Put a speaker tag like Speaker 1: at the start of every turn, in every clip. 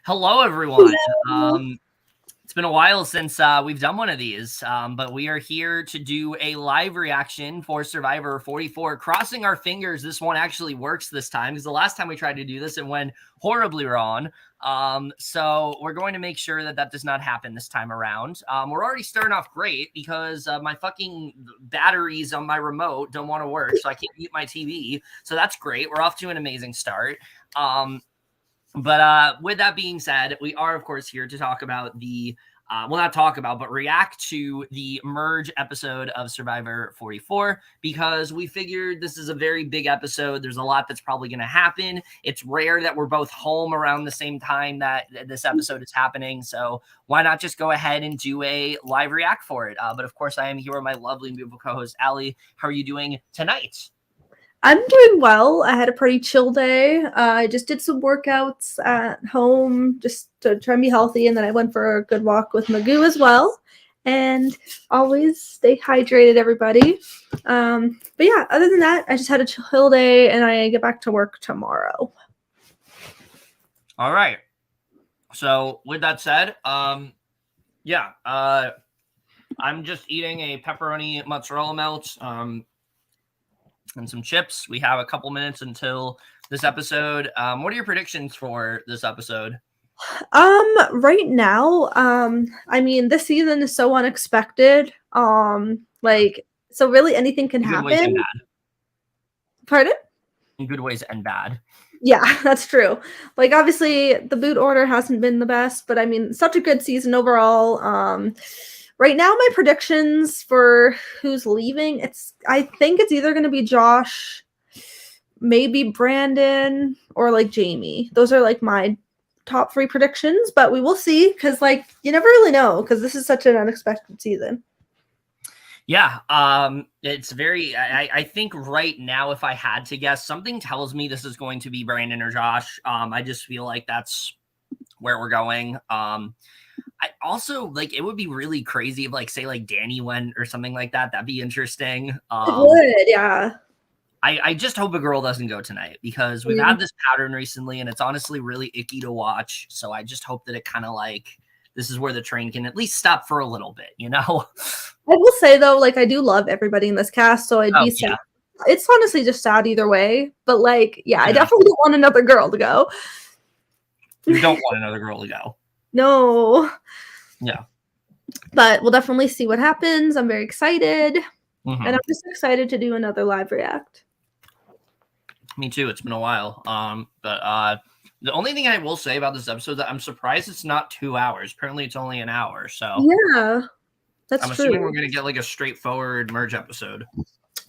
Speaker 1: Hello, everyone.
Speaker 2: Hello.
Speaker 1: It's been a while since we've done one of these, but we are here to do a live reaction for Survivor 44. Crossing our fingers this one actually works this time, because the last time we tried to do this, it went horribly wrong. So we're going to make sure that that does not happen this time around. We're already starting off great because my fucking batteries on my remote don't want to work, so I can't mute my TV. So that's great. We're off to an amazing start. But with that being said, we are, of course, here to talk about the, well, not talk about, but react to the merge episode of Survivor 44, because we figured this is a very big episode. There's a lot that's probably going to happen. It's rare that we're both home around the same time that this episode is happening. So why not just go ahead and do a live react for it? But of course, I am here with my lovely and beautiful co-host, Aly. How are you doing tonight?
Speaker 2: I'm doing well. I had a pretty chill day. I just did some workouts at home just to try and be healthy, and then I went for a good walk with Magoo as well. And always stay hydrated, everybody. But yeah, other than that, I just had a chill day, and I get back to work tomorrow.
Speaker 1: All right. So with that said, yeah, I'm just eating a pepperoni mozzarella melt, and some chips. We have a couple minutes until this episode. What are your predictions for this episode?
Speaker 2: Right now, I mean, this season is so unexpected. So really anything can
Speaker 1: In good ways and
Speaker 2: happen.
Speaker 1: bad.
Speaker 2: Pardon?
Speaker 1: In good ways and bad.
Speaker 2: Yeah, that's true. Like, obviously, the boot order hasn't been the best, but I mean, such a good season overall. Right now, my predictions for who's leaving, I think it's either going to be Josh, maybe Brandon, or like Jamie. Those are like my top 3 predictions, but we will see, because like you never really know, because this is such an unexpected season.
Speaker 1: Yeah, it's very, I think right now, if I had to guess, something tells me this is going to be Brandon or Josh. I just feel like that's where we're going. I also, like, it would be really crazy if, like, say, like, Danny went or something like that. That'd be interesting.
Speaker 2: It would, yeah.
Speaker 1: I just hope a girl doesn't go tonight, because we've had this pattern recently, and it's honestly really icky to watch. So I just hope that it kind of, like, this is where the train can at least stop for a little bit, you know?
Speaker 2: I will say, though, like, I do love everybody in this cast, so I'd be sad.
Speaker 1: Yeah.
Speaker 2: It's honestly just sad either way, but like, yeah, I definitely don't want another girl to go.
Speaker 1: You don't want another girl to go.
Speaker 2: No.
Speaker 1: Yeah.
Speaker 2: But we'll definitely see what happens. I'm very excited.
Speaker 1: Mm-hmm.
Speaker 2: And I'm just excited to do another live react.
Speaker 1: Me too. It's been a while. But the only thing I will say about this episode is that I'm surprised it's not 2 hours. Apparently it's only an hour. So
Speaker 2: yeah, that's
Speaker 1: I'm assuming we're gonna get like a straightforward merge episode.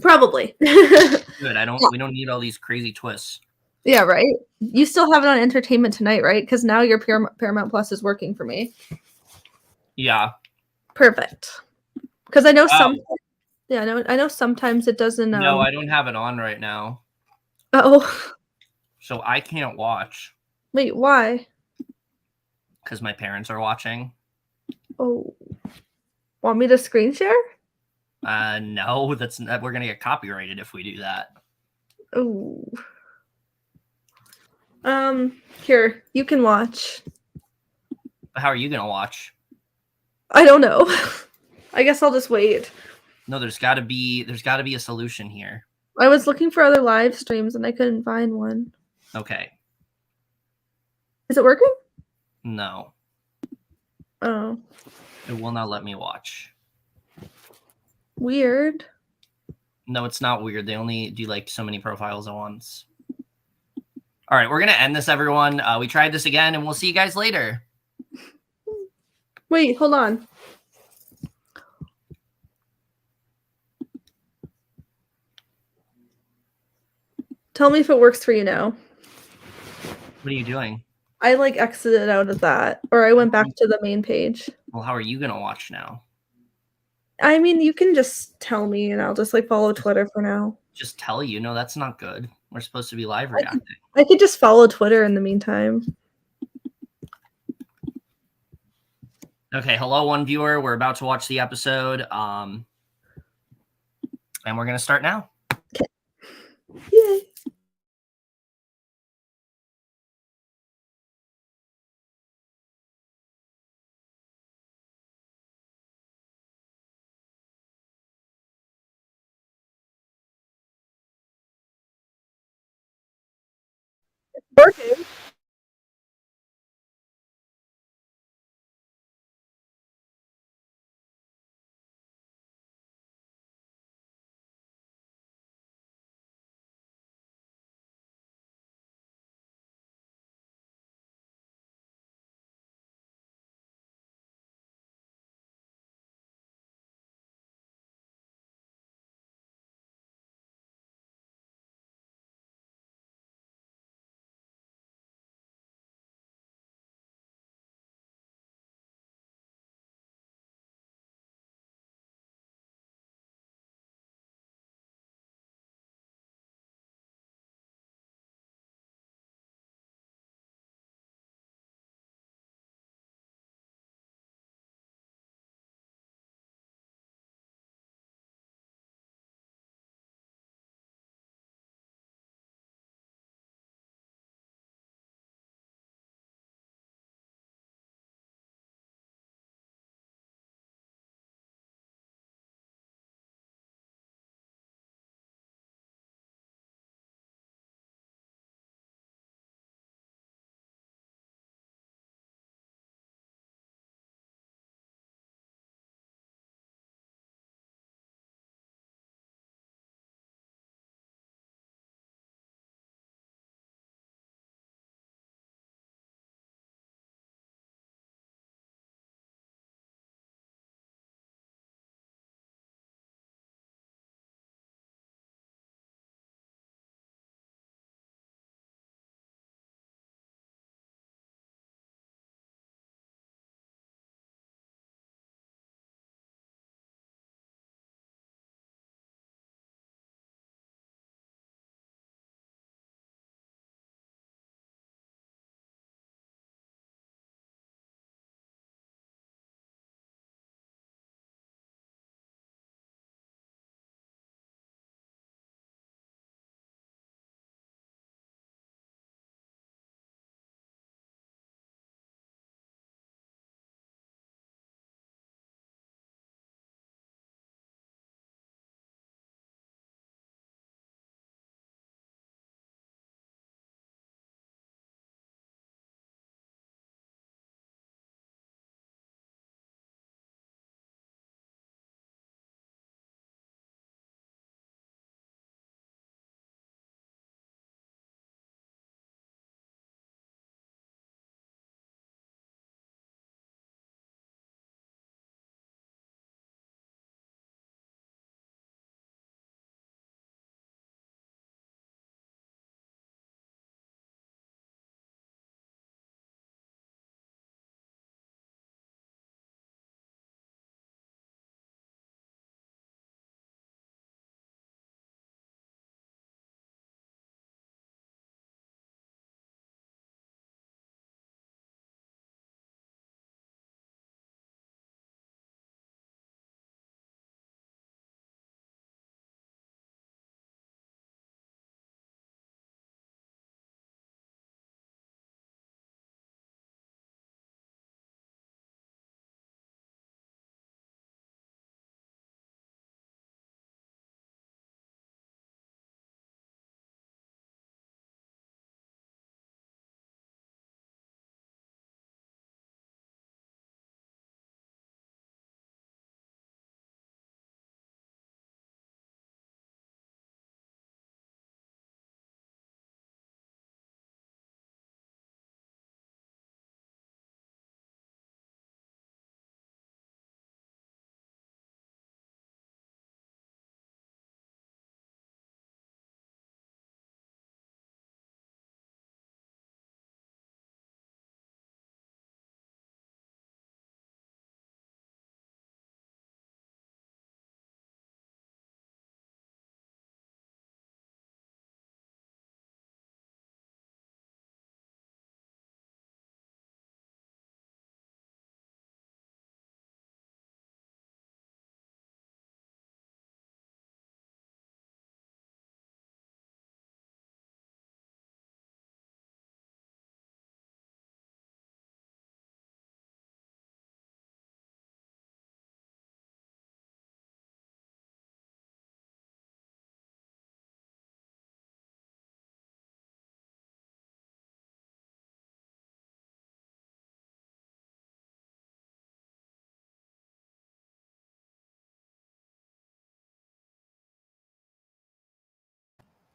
Speaker 2: Probably.
Speaker 1: Good. We don't need all these crazy twists.
Speaker 2: Yeah, right. You still have it on Entertainment Tonight, right? Because now your Paramount Plus is working for me.
Speaker 1: Yeah.
Speaker 2: Perfect. Because I know some. Yeah, I know sometimes it doesn't.
Speaker 1: No, I don't have it on right now.
Speaker 2: Oh.
Speaker 1: So I can't watch.
Speaker 2: Wait, why?
Speaker 1: Because my parents are watching.
Speaker 2: Oh. Want me to screen share?
Speaker 1: No, we're gonna get copyrighted if we do that.
Speaker 2: Oh. Here, you can watch.
Speaker 1: How are you gonna watch?
Speaker 2: I don't know. I guess I'll just wait.
Speaker 1: No, there's gotta be a solution here.
Speaker 2: I was looking for other live streams and I couldn't find one.
Speaker 1: Okay.
Speaker 2: Is it working?
Speaker 1: No.
Speaker 2: Oh.
Speaker 1: It will not let me watch.
Speaker 2: Weird.
Speaker 1: No, it's not weird. They only do like so many profiles at once. All right, we're going to end this, everyone. We tried this again, and we'll see you guys later.
Speaker 2: Wait, hold on. Tell me if it works for you now.
Speaker 1: What are you doing?
Speaker 2: I like exited out of that, or I went back to the main page.
Speaker 1: Well, how are you going to watch now?
Speaker 2: I mean, you can just tell me, and I'll just like follow Twitter for now.
Speaker 1: Just tell you? No, that's not good. We're supposed to be live reacting.
Speaker 2: I could just follow Twitter in the meantime.
Speaker 1: Okay, hello, one viewer. We're about to watch the episode, and we're going to start now.
Speaker 2: Okay. Yay. Working.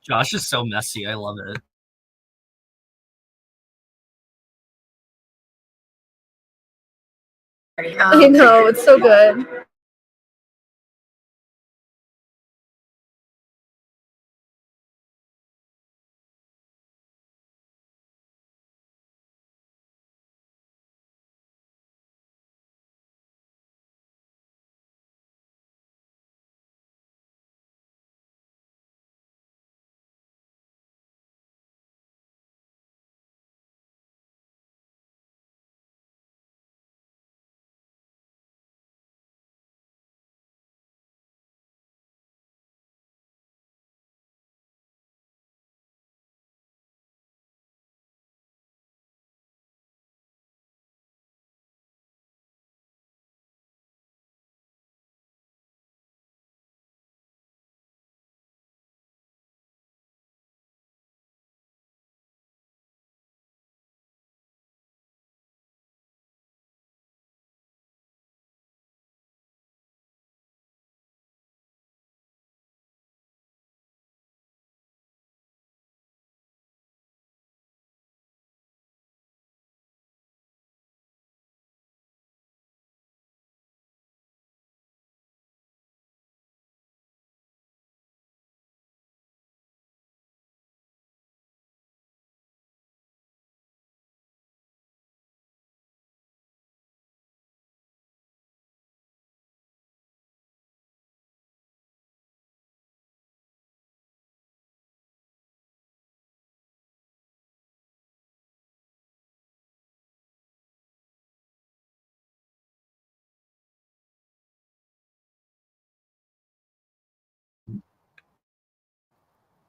Speaker 1: Josh is so messy. I love it.
Speaker 2: I know, it's so good.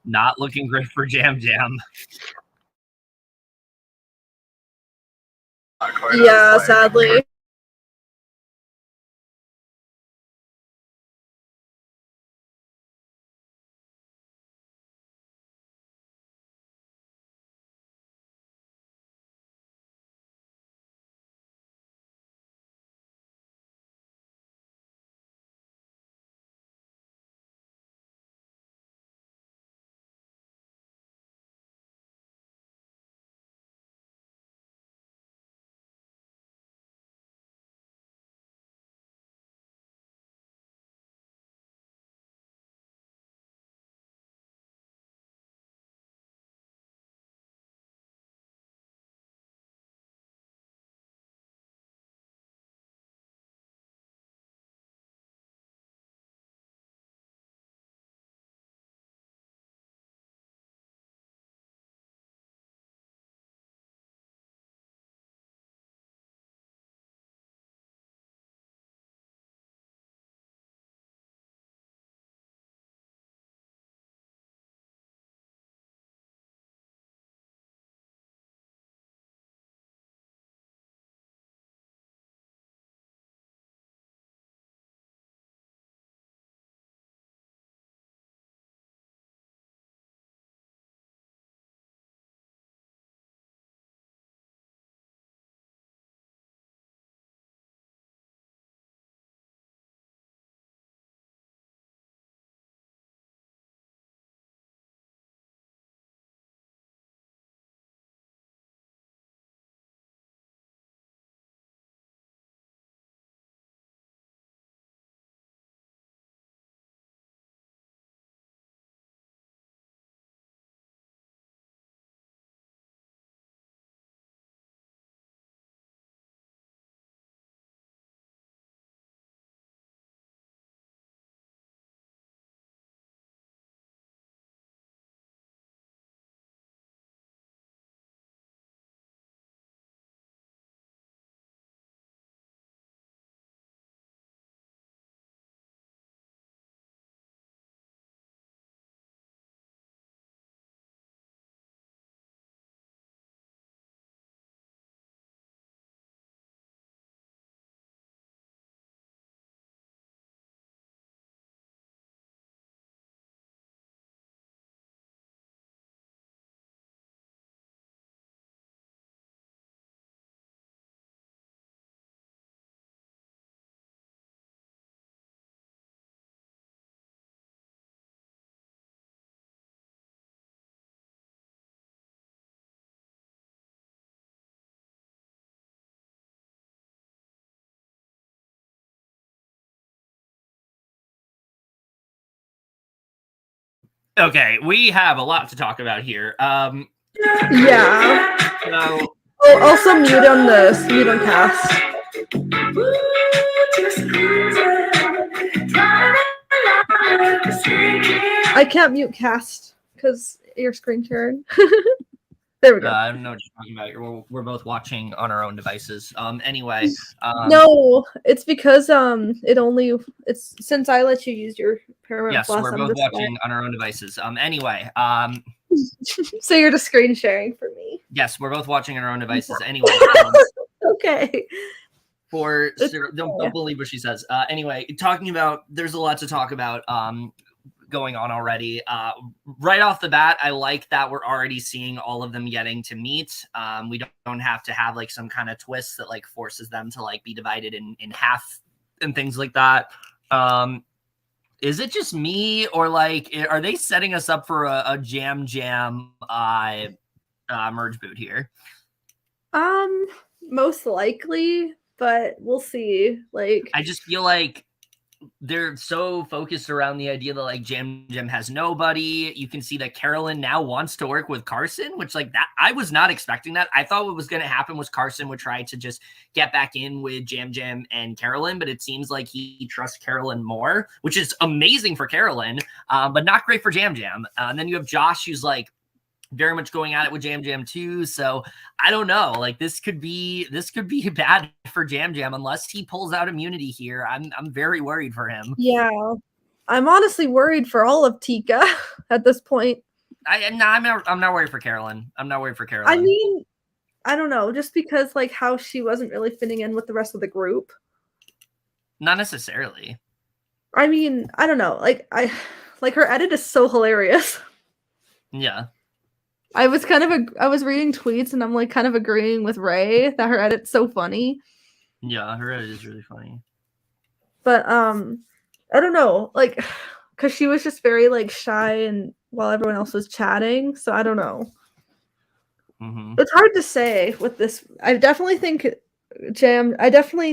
Speaker 1: Not looking great for Jam Jam.
Speaker 2: Yeah, sadly.
Speaker 1: Okay, we have a lot to talk about here.
Speaker 2: Yeah.
Speaker 1: So
Speaker 2: Oh, also mute on this. Mute on cast. I can't mute cast because your screen sharing. There we go.
Speaker 1: I don't know what you're talking about. We're both watching on our own devices. Anyway.
Speaker 2: No, it's because it's since I let you use your Paramount
Speaker 1: Yes,
Speaker 2: Plus.
Speaker 1: we're
Speaker 2: I'm
Speaker 1: both
Speaker 2: just
Speaker 1: watching on our own devices. Anyway.
Speaker 2: so you're just screen sharing for me.
Speaker 1: Yes, we're both watching on our own devices. Anyway.
Speaker 2: Okay.
Speaker 1: Don't believe what she says. Anyway, talking about, there's a lot to talk about going on already. Right off the bat, I like that we're already seeing all of them getting to meet. We don't have to have like some kind of twist that like forces them to like be divided in half and things like that. Is it just me, or like are they setting us up for a jam merge boot here?
Speaker 2: Most likely, but we'll see. Like,
Speaker 1: I just feel like they're so focused around the idea that like Jam has nobody. You can see that Carolyn now wants to work with Carson, which like that I was not expecting that. I thought what was going to happen was Carson would try to just get back in with Jam and Carolyn, but it seems like he trusts Carolyn more, which is amazing for Carolyn, but not great for Jam. And then you have Josh, who's like very much going at it with Jam too. So I don't know. Like this could be bad for Jam unless he pulls out immunity here. I'm very worried for him.
Speaker 2: yeah, I'm honestly worried for all of Tika at this point.
Speaker 1: I'm not worried for Carolyn. I'm not worried for Carolyn.
Speaker 2: I mean, I don't know, just because like how she wasn't really fitting in with the rest of the group.
Speaker 1: Not necessarily.
Speaker 2: I mean, I don't know. Like her edit is so hilarious.
Speaker 1: Yeah.
Speaker 2: I was reading tweets and I'm like kind of agreeing with Ray that her edit's so funny.
Speaker 1: Yeah, her edit is really funny.
Speaker 2: But I don't know, like because she was just very like shy and while everyone else was chatting, so I don't know.
Speaker 1: Mm-hmm.
Speaker 2: It's hard to say with this. I definitely think Jam. I'm definitely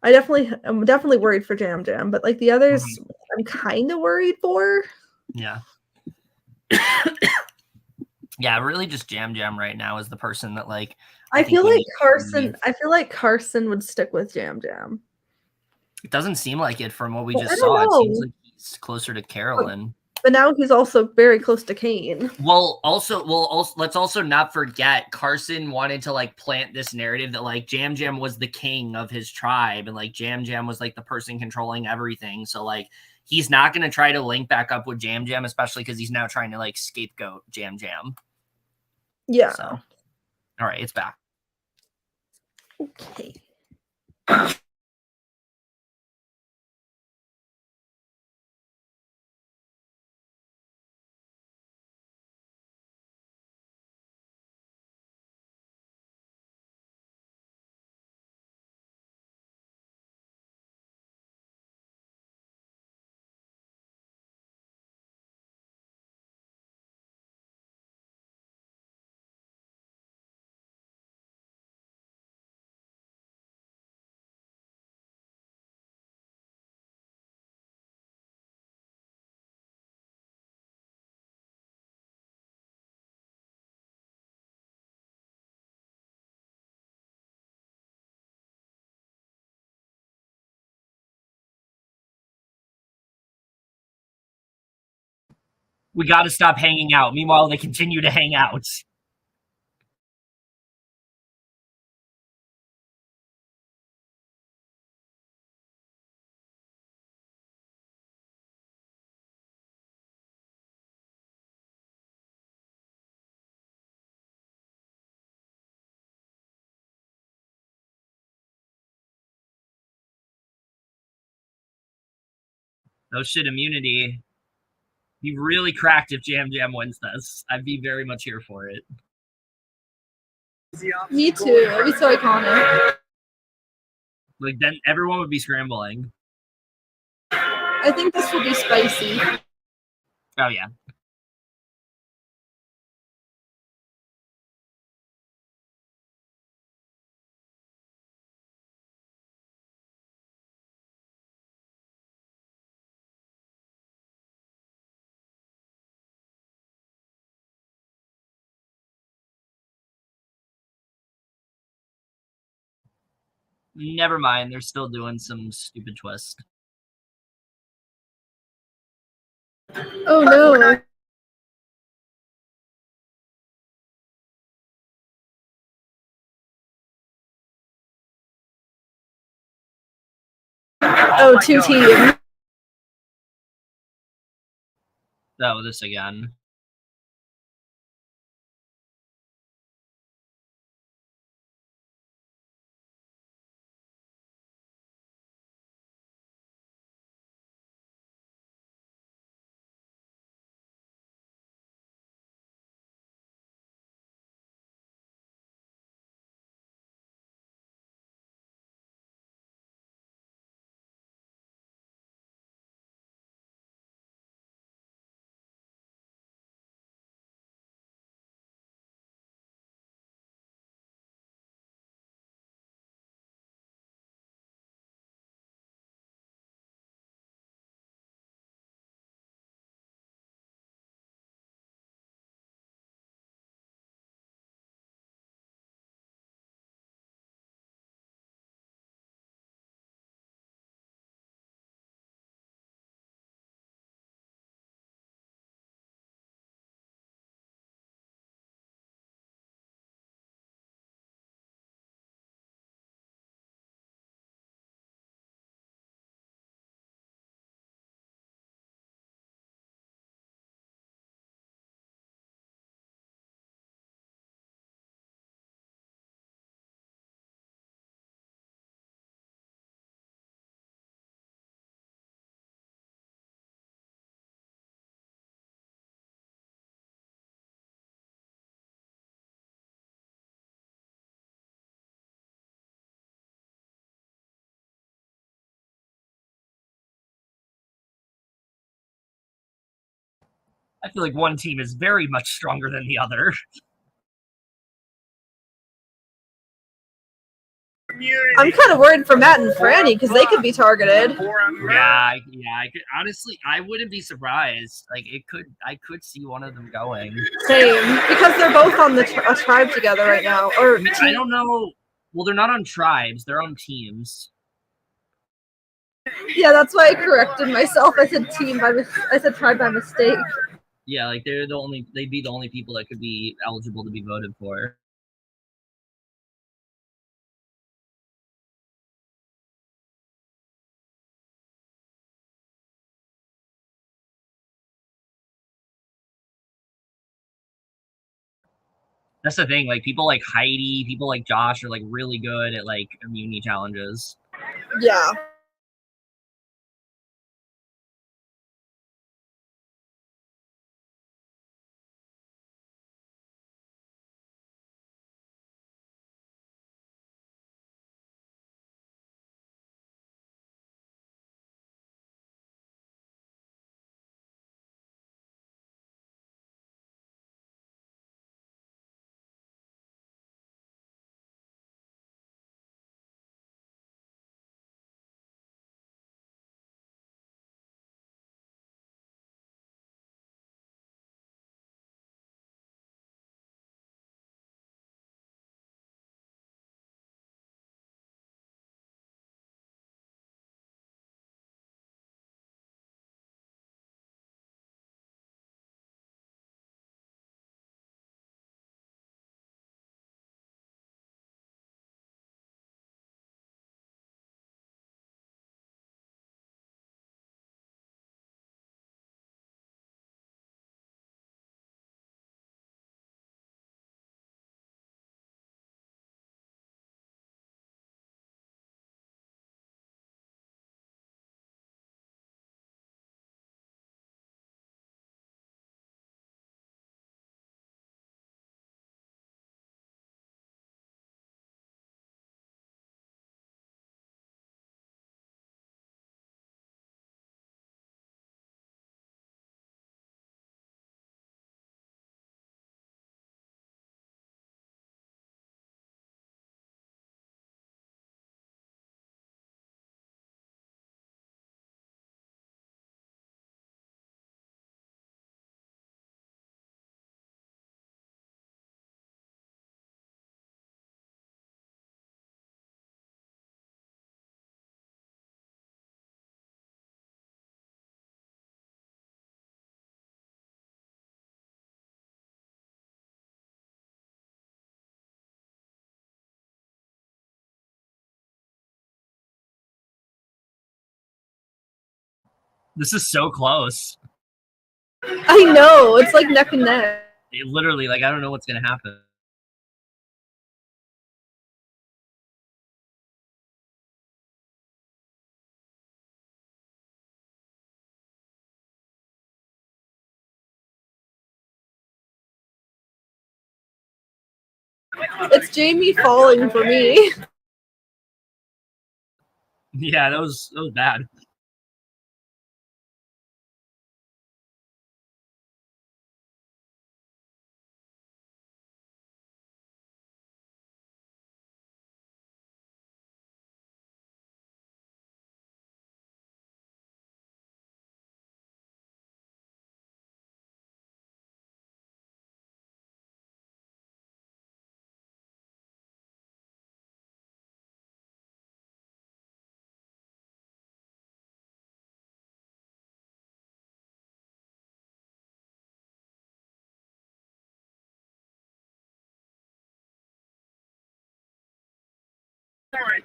Speaker 2: worried for Jam, but like the others, I'm kind of worried for.
Speaker 1: Yeah. Yeah, really just Jam right now is the person that like
Speaker 2: I feel like Carson would stick with Jam.
Speaker 1: It doesn't seem like it from what we
Speaker 2: Well,
Speaker 1: just
Speaker 2: I don't
Speaker 1: saw. It seems
Speaker 2: know.
Speaker 1: like he's closer to Carolyn.
Speaker 2: But now he's also very close to Kane.
Speaker 1: Well, also, let's also not forget Carson wanted to like plant this narrative that like Jam was the king of his tribe and like Jam was like the person controlling everything. So like he's not going to try to link back up with Jam, especially because he's now trying to like scapegoat Jam.
Speaker 2: Yeah.
Speaker 1: So, all right, it's back.
Speaker 2: Okay.
Speaker 1: We got to stop hanging out. Meanwhile, they continue to hang out. No shit immunity. Be really cracked if Jam wins this. I'd be very much here for it.
Speaker 2: Me too. It'd be so iconic.
Speaker 1: Like then everyone would be scrambling.
Speaker 2: I think this will be spicy.
Speaker 1: Oh yeah. Never mind. They're still doing some stupid twist.
Speaker 2: Oh no. Oh, two teams.
Speaker 1: Oh, this again. I feel like one team is very much stronger than the other.
Speaker 2: I'm kind of worried for Matt and Franny because they could be targeted.
Speaker 1: Yeah. I could honestly, I wouldn't be surprised. Like I could see one of them going.
Speaker 2: Same, because they're both on a tribe together right now. Or
Speaker 1: I don't know. Well, they're not on tribes; they're on teams.
Speaker 2: Yeah, that's why I corrected myself. I said team I said tribe by mistake.
Speaker 1: Yeah, like they'd be the only people that could be eligible to be voted for. That's the thing. Like people like Heidi, people like Josh are like really good at like immunity challenges.
Speaker 2: Yeah.
Speaker 1: This is so close.
Speaker 2: I know, it's like neck and neck.
Speaker 1: It literally, like, I don't know what's gonna happen.
Speaker 2: It's Jamie falling for me.
Speaker 1: Yeah, that was bad.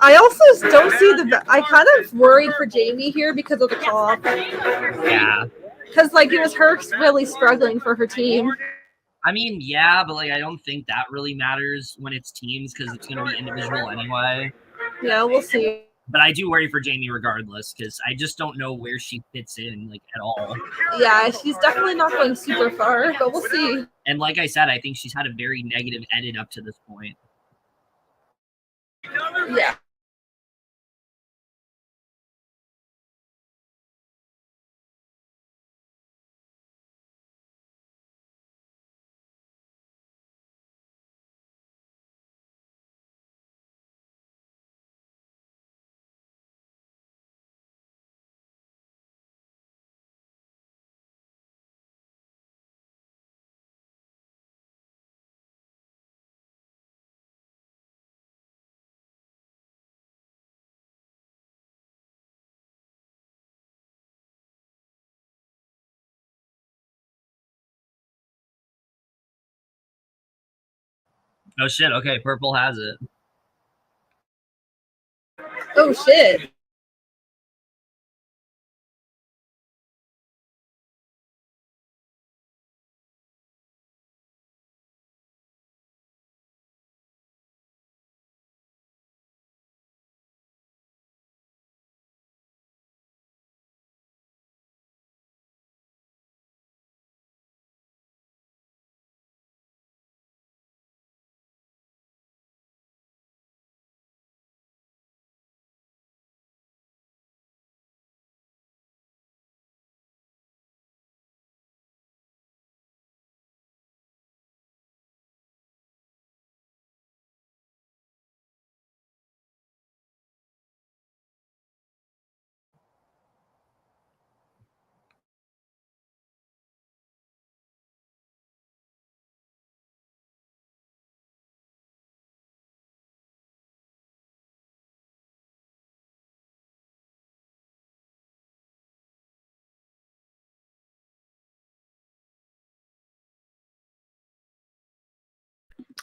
Speaker 2: I also don't see I kind of worried for Jamie here because of the cough.
Speaker 1: Yeah.
Speaker 2: Because, like, it was her really struggling for her team.
Speaker 1: I mean, yeah, but, like, I don't think that really matters when it's teams because it's going to be individual anyway.
Speaker 2: Yeah, we'll see.
Speaker 1: But I do worry for Jamie regardless because I just don't know where she fits in, like, at all.
Speaker 2: Yeah, she's definitely not going super far, but we'll see.
Speaker 1: And like I said, I think she's had a very negative edit up to this point.
Speaker 2: Yeah.
Speaker 1: Oh shit, okay, purple has it.
Speaker 2: Oh shit.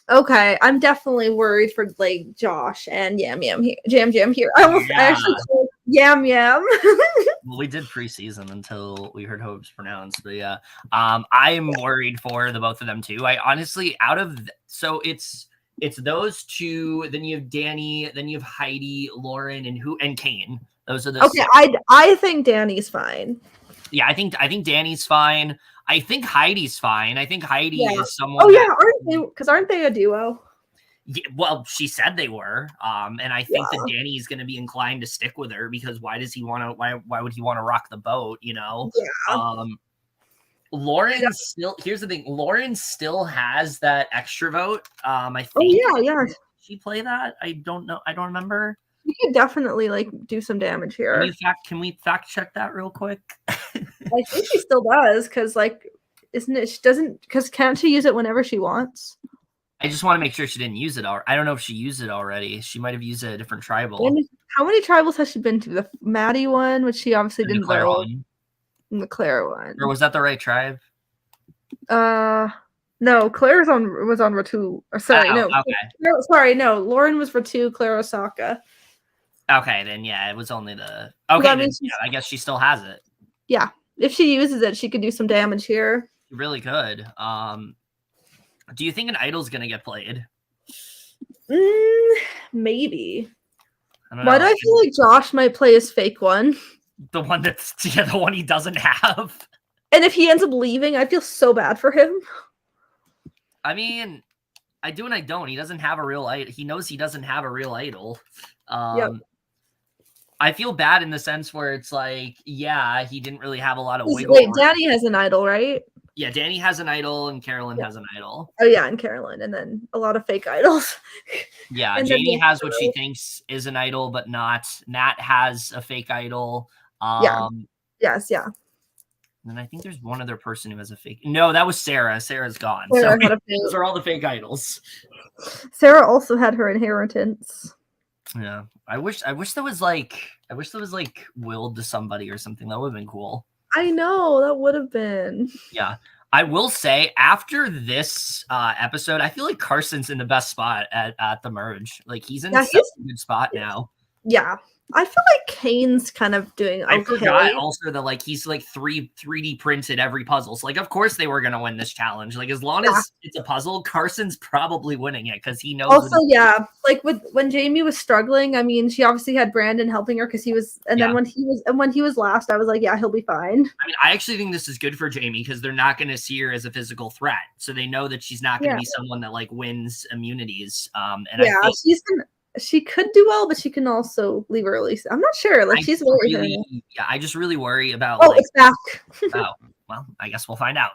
Speaker 2: Okay, I'm definitely worried for like Josh and Yam Yam here. Jam Jam here. I actually called Yam Yam.
Speaker 1: Well, we did preseason until we heard how it was pronounced, but yeah, I am worried for the both of them too. I honestly, so it's those two. Then you have Danny. Then you have Heidi, Lauren, and Kane. Those are the
Speaker 2: okay. I think Danny's fine.
Speaker 1: Yeah, I think Danny's fine. I think Heidi's fine. I think Heidi is someone.
Speaker 2: Oh yeah, aren't they a duo?
Speaker 1: Yeah, well, she said they were, and I think that Danny is going to be inclined to stick with her because why does he want to? Why would he want to rock the boat? You know.
Speaker 2: Yeah.
Speaker 1: Lauren still. Here's the thing. Lauren still has that extra vote. I think.
Speaker 2: Oh yeah.
Speaker 1: She play that? I don't know. I don't remember.
Speaker 2: You could definitely like do some damage here.
Speaker 1: Can we fact check that real quick?
Speaker 2: I think she still does because like, isn't it? She doesn't because can't she use it whenever she wants?
Speaker 1: I just want to make sure she didn't use it. I don't know if she used it already. She might have used it at a different tribal.
Speaker 2: How many tribals has she been to? The Maddie one, which she obviously didn't vote. And the Claire one.
Speaker 1: Or was that the right tribe?
Speaker 2: No, Claire was on Ratu. Sorry, no.
Speaker 1: Okay.
Speaker 2: No, sorry, no. Lauren was Ratu, Claire Osaka.
Speaker 1: Okay, then yeah, it was only the. Okay, then, yeah, I guess she still has it.
Speaker 2: Yeah. If she uses it, she could do some damage here.
Speaker 1: She really could. Do you think an idol's gonna get played?
Speaker 2: Maybe.
Speaker 1: I don't
Speaker 2: Why do
Speaker 1: know.
Speaker 2: I feel like Josh might play his fake one?
Speaker 1: The one that's the one he doesn't have.
Speaker 2: And if he ends up leaving, I feel so bad for him.
Speaker 1: I mean, I do and I don't. He doesn't have a real idol. He knows he doesn't have a real idol.
Speaker 2: Yep.
Speaker 1: I feel bad in the sense where it's like, yeah, he didn't really have a lot of wiggle
Speaker 2: Wait,
Speaker 1: room.
Speaker 2: Danny has an idol, right?
Speaker 1: Yeah, Danny has an idol and Carolyn has an idol.
Speaker 2: Oh yeah, and Carolyn, and then a lot of fake idols.
Speaker 1: Yeah,
Speaker 2: And
Speaker 1: Janie
Speaker 2: then
Speaker 1: has what she thinks is an idol, but not. Nat has a fake idol.
Speaker 2: Yeah. Yes, yeah.
Speaker 1: And I think there's one other person who has a fake. No, that was Sarah. Sarah's gone.
Speaker 2: Sarah
Speaker 1: So
Speaker 2: had a
Speaker 1: those are all the fake idols.
Speaker 2: Sarah also had her inheritance.
Speaker 1: Yeah, I wish there was like willed to somebody or something. That would have been cool.
Speaker 2: I know, that would have been.
Speaker 1: Yeah. I will say after this episode, I feel like Carson's in the best spot at the merge. Like he's in such a good spot now.
Speaker 2: Yeah. I feel like Kane's kind of doing okay.
Speaker 1: I forgot also that like he's like 3D printed every puzzle. So like of course they were gonna win this challenge. Like as long as it's a puzzle, Carson's probably winning it because he knows.
Speaker 2: Also, yeah, like when Jamie was struggling, I mean, she obviously had Brandon helping her because he was, and then when he was last, I was like, yeah, he'll be fine.
Speaker 1: I mean, I actually think this is good for Jamie because they're not gonna see her as a physical threat, so they know that she's not gonna be someone that like wins immunities. And
Speaker 2: yeah, I think she could do well, but she can also leave early. I'm not sure. Like she's
Speaker 1: really, yeah. I just really worry about.
Speaker 2: Oh, it's back.
Speaker 1: Oh, well, I guess we'll find out.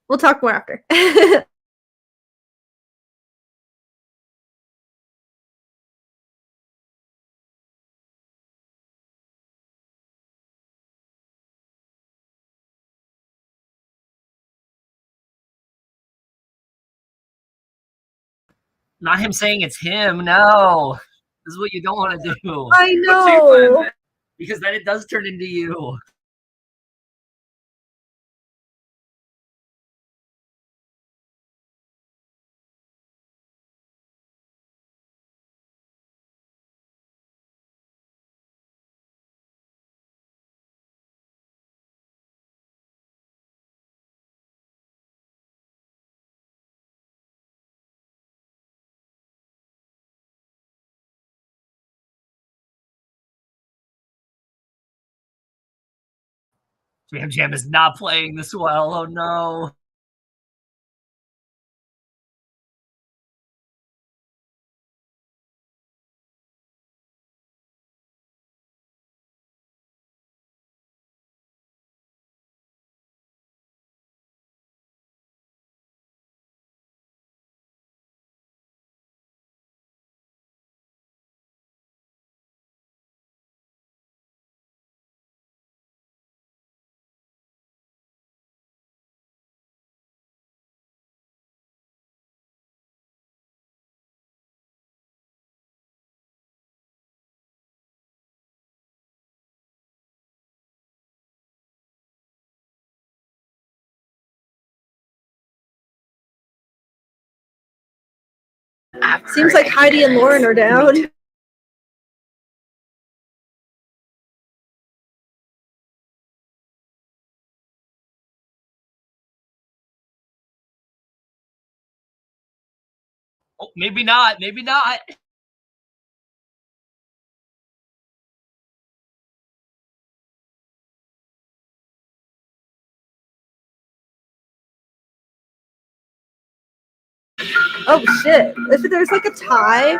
Speaker 2: We'll talk more after.
Speaker 1: Not him saying it's him. No, this is what you don't want to do.
Speaker 2: I know.
Speaker 1: Because then it does turn into you. Jam is not playing this well. Oh no.
Speaker 2: Seems like Heidi and Lauren are down.
Speaker 1: Oh, maybe not. Maybe not.
Speaker 2: Oh shit! If there's like a tie.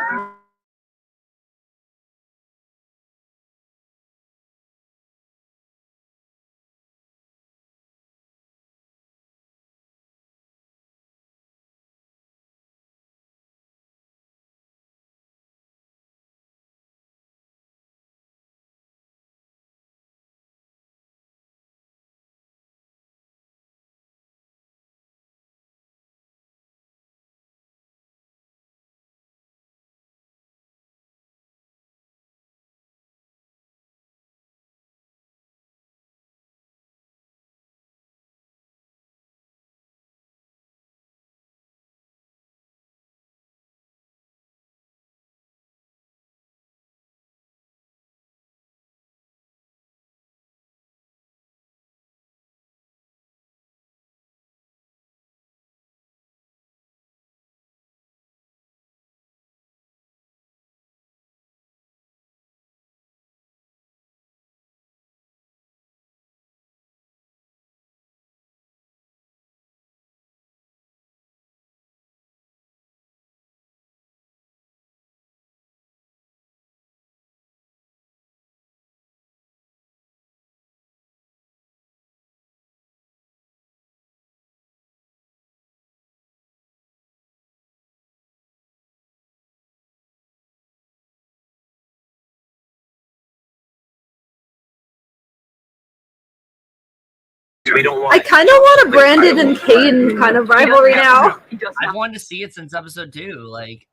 Speaker 2: I kind of want a Brandon and Kane kind of rivalry now.
Speaker 1: I've wanted to see it since episode 2. Like,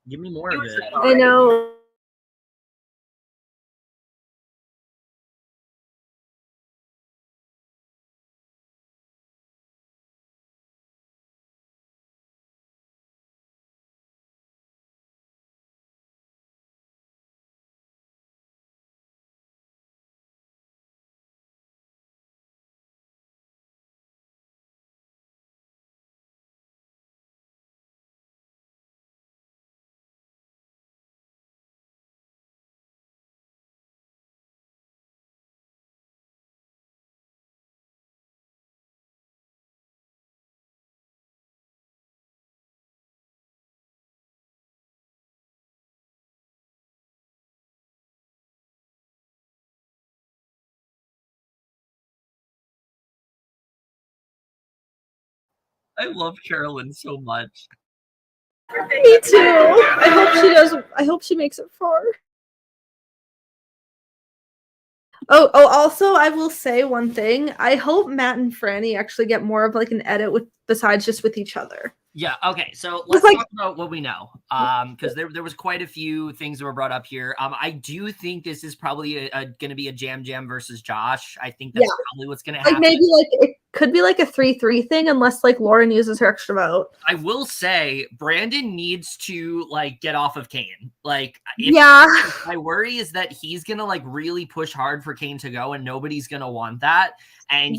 Speaker 1: give me more of it.
Speaker 2: I know.
Speaker 1: I love Carolyn so much.
Speaker 2: Me too. I hope she does. I hope she makes it far. Oh, also, I will say one thing. I hope Matt and Franny actually get more of like an edit with besides just with each other.
Speaker 1: Yeah. Okay. So let's talk about what we know. Because there was quite a few things that were brought up here. I do think this is probably going to be a Jam Jam versus Josh. I think that's probably what's going to happen.
Speaker 2: Like maybe like it could be like a 3-3 thing unless like Lauren uses her extra vote.
Speaker 1: I will say Brandon needs to like get off of Kane. Like, my worry is that he's gonna like really push hard for Kane to go, and nobody's gonna want that. And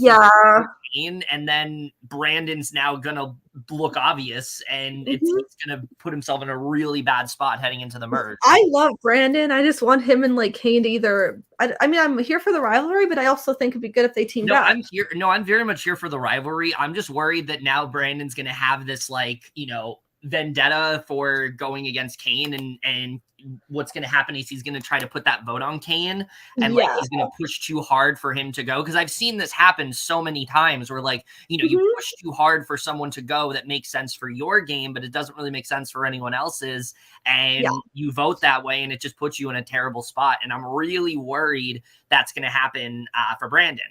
Speaker 1: Kane, and then Brandon's now gonna look obvious, and he's gonna put himself in a really bad spot heading into the merge.
Speaker 2: I love Brandon. I just want him and like Kane to either. I mean, I'm here for the rivalry, but I also think it'd be good if they teamed up.
Speaker 1: I'm here. No, I'm very much here for the rivalry. I'm just worried that now Brandon's gonna have this like, you know, vendetta for going against Kane, and what's going to happen is he's going to try to put that vote on Kane, and like he's going to push too hard for him to go, because I've seen this happen so many times where like, you know, you push too hard for someone to go that makes sense for your game, but it doesn't really make sense for anyone else's, and you vote that way, and it just puts you in a terrible spot. And I'm really worried that's going to happen for Brandon.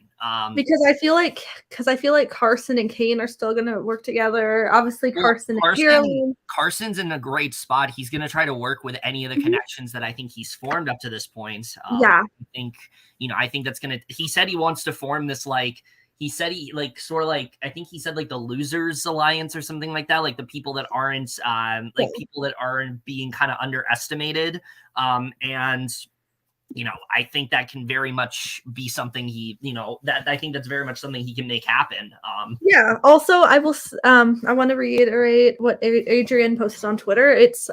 Speaker 2: Because I feel like Carson and Kane are still going to work together. Obviously,
Speaker 1: Carson's in a great spot. He's going to try to work with any of the connections that I think he's formed up to this point. I think that's going to, he said he wants to form this, like, he said he like sort of like, I think he said like the Losers Alliance or something like that, like the people that aren't people that aren't being kind of underestimated. And you know, I think that can very much be something I think that's very much something he can make happen.
Speaker 2: Also, I will. I want to reiterate what Adrian posted on Twitter. It's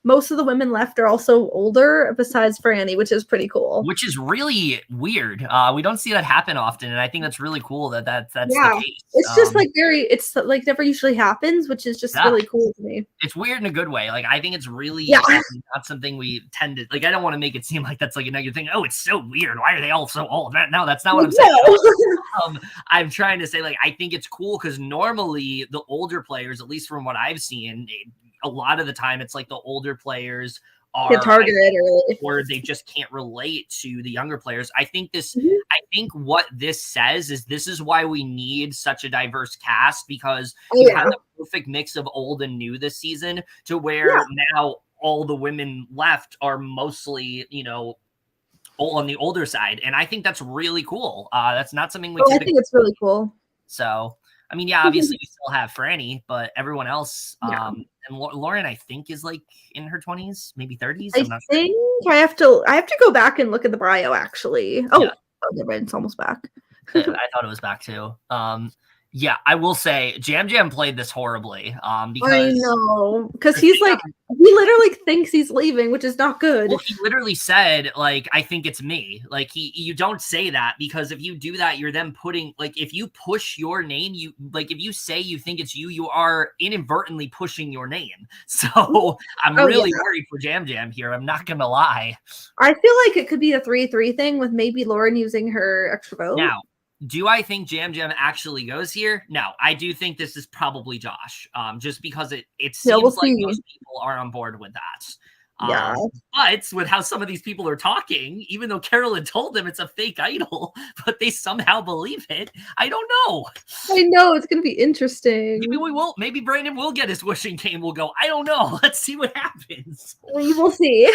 Speaker 2: most of the women left are also older, besides Franny, which is pretty cool.
Speaker 1: Which is really weird. We don't see that happen often, and I think that's really cool that's the case.
Speaker 2: It's just like it's like never usually happens, which is just really cool to me.
Speaker 1: It's weird in a good way. Like, I think it's really not something we tend to like. I don't want to make it seem like that's like a negative thing. Oh, it's so weird. Why are they all so old? No, that's not what I'm saying. I'm trying to say, like, I think it's cool because normally the older players, at least from what I've seen, a lot of the time it's like the older players are
Speaker 2: targeted early,
Speaker 1: or they just can't relate to the younger players. I think I think what this says is this is why we need such a diverse cast, because you have the perfect mix of old and new this season, to where now all the women left are mostly, you know, on the older side. And I think that's really cool. That's not something we
Speaker 2: I think it's really cool.
Speaker 1: So, I mean, obviously we still have Franny, but everyone else, and Lauren, I think, is like in her 20s, maybe 30s.
Speaker 2: I'm not sure. I have to go back and look at the bio, actually. Oh, it's almost back.
Speaker 1: I thought it was back too. Yeah, I will say Jam Jam played this horribly. Because
Speaker 2: I know, because he's like, he literally thinks he's leaving, which is not good.
Speaker 1: Well, he literally said, like, I think it's me. Like, you don't say that, because if you do that, you're then putting, like, if you push your name, if you say you think it's you, you are inadvertently pushing your name. So I'm really worried for Jam Jam here. I'm not gonna lie.
Speaker 2: I feel like it could be a 3-3 thing with maybe Lauren using her extra vote.
Speaker 1: Now, do I think Jam Jam actually goes here? No, I do think this is probably Josh, just because it seems like most people are on board with that.
Speaker 2: Yeah.
Speaker 1: But with how some of these people are talking, even though Carolyn told them it's a fake idol, but they somehow believe it, I don't know.
Speaker 2: I know, it's gonna be interesting.
Speaker 1: Maybe we will. Maybe Brandon will get his wishing cane. We'll go, I don't know. Let's see what happens.
Speaker 2: We will see.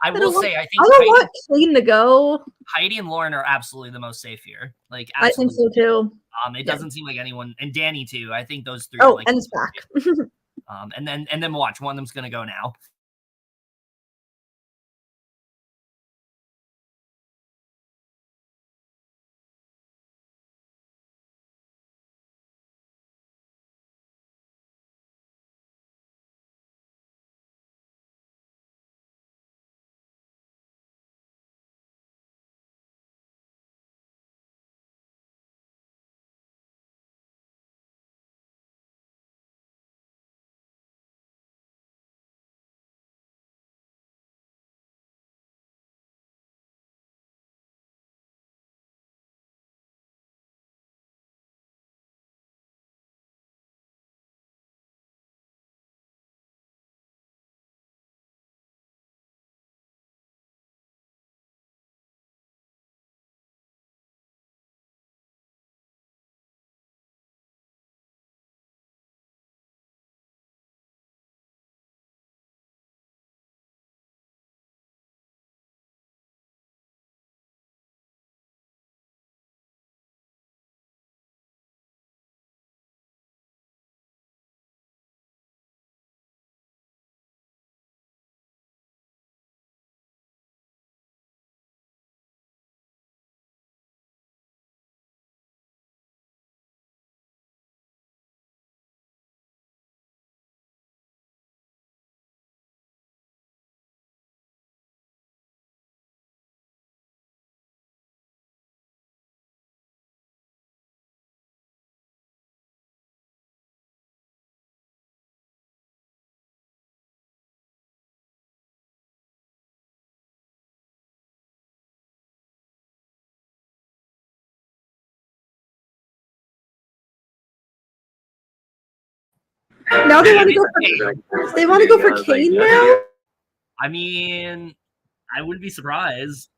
Speaker 1: I will say, I
Speaker 2: I
Speaker 1: think
Speaker 2: don't want Kane to go.
Speaker 1: Heidi and Lauren are absolutely the most safe here. Like,
Speaker 2: I think
Speaker 1: absolutely.
Speaker 2: so too.
Speaker 1: It
Speaker 2: Yeah.
Speaker 1: doesn't seem like anyone, and Danny too. I think those three are
Speaker 2: Oh,
Speaker 1: like,
Speaker 2: and it's back.
Speaker 1: and then watch, one of them's gonna go now.
Speaker 2: Now they want to go for Kane now?
Speaker 1: I mean, I wouldn't be surprised.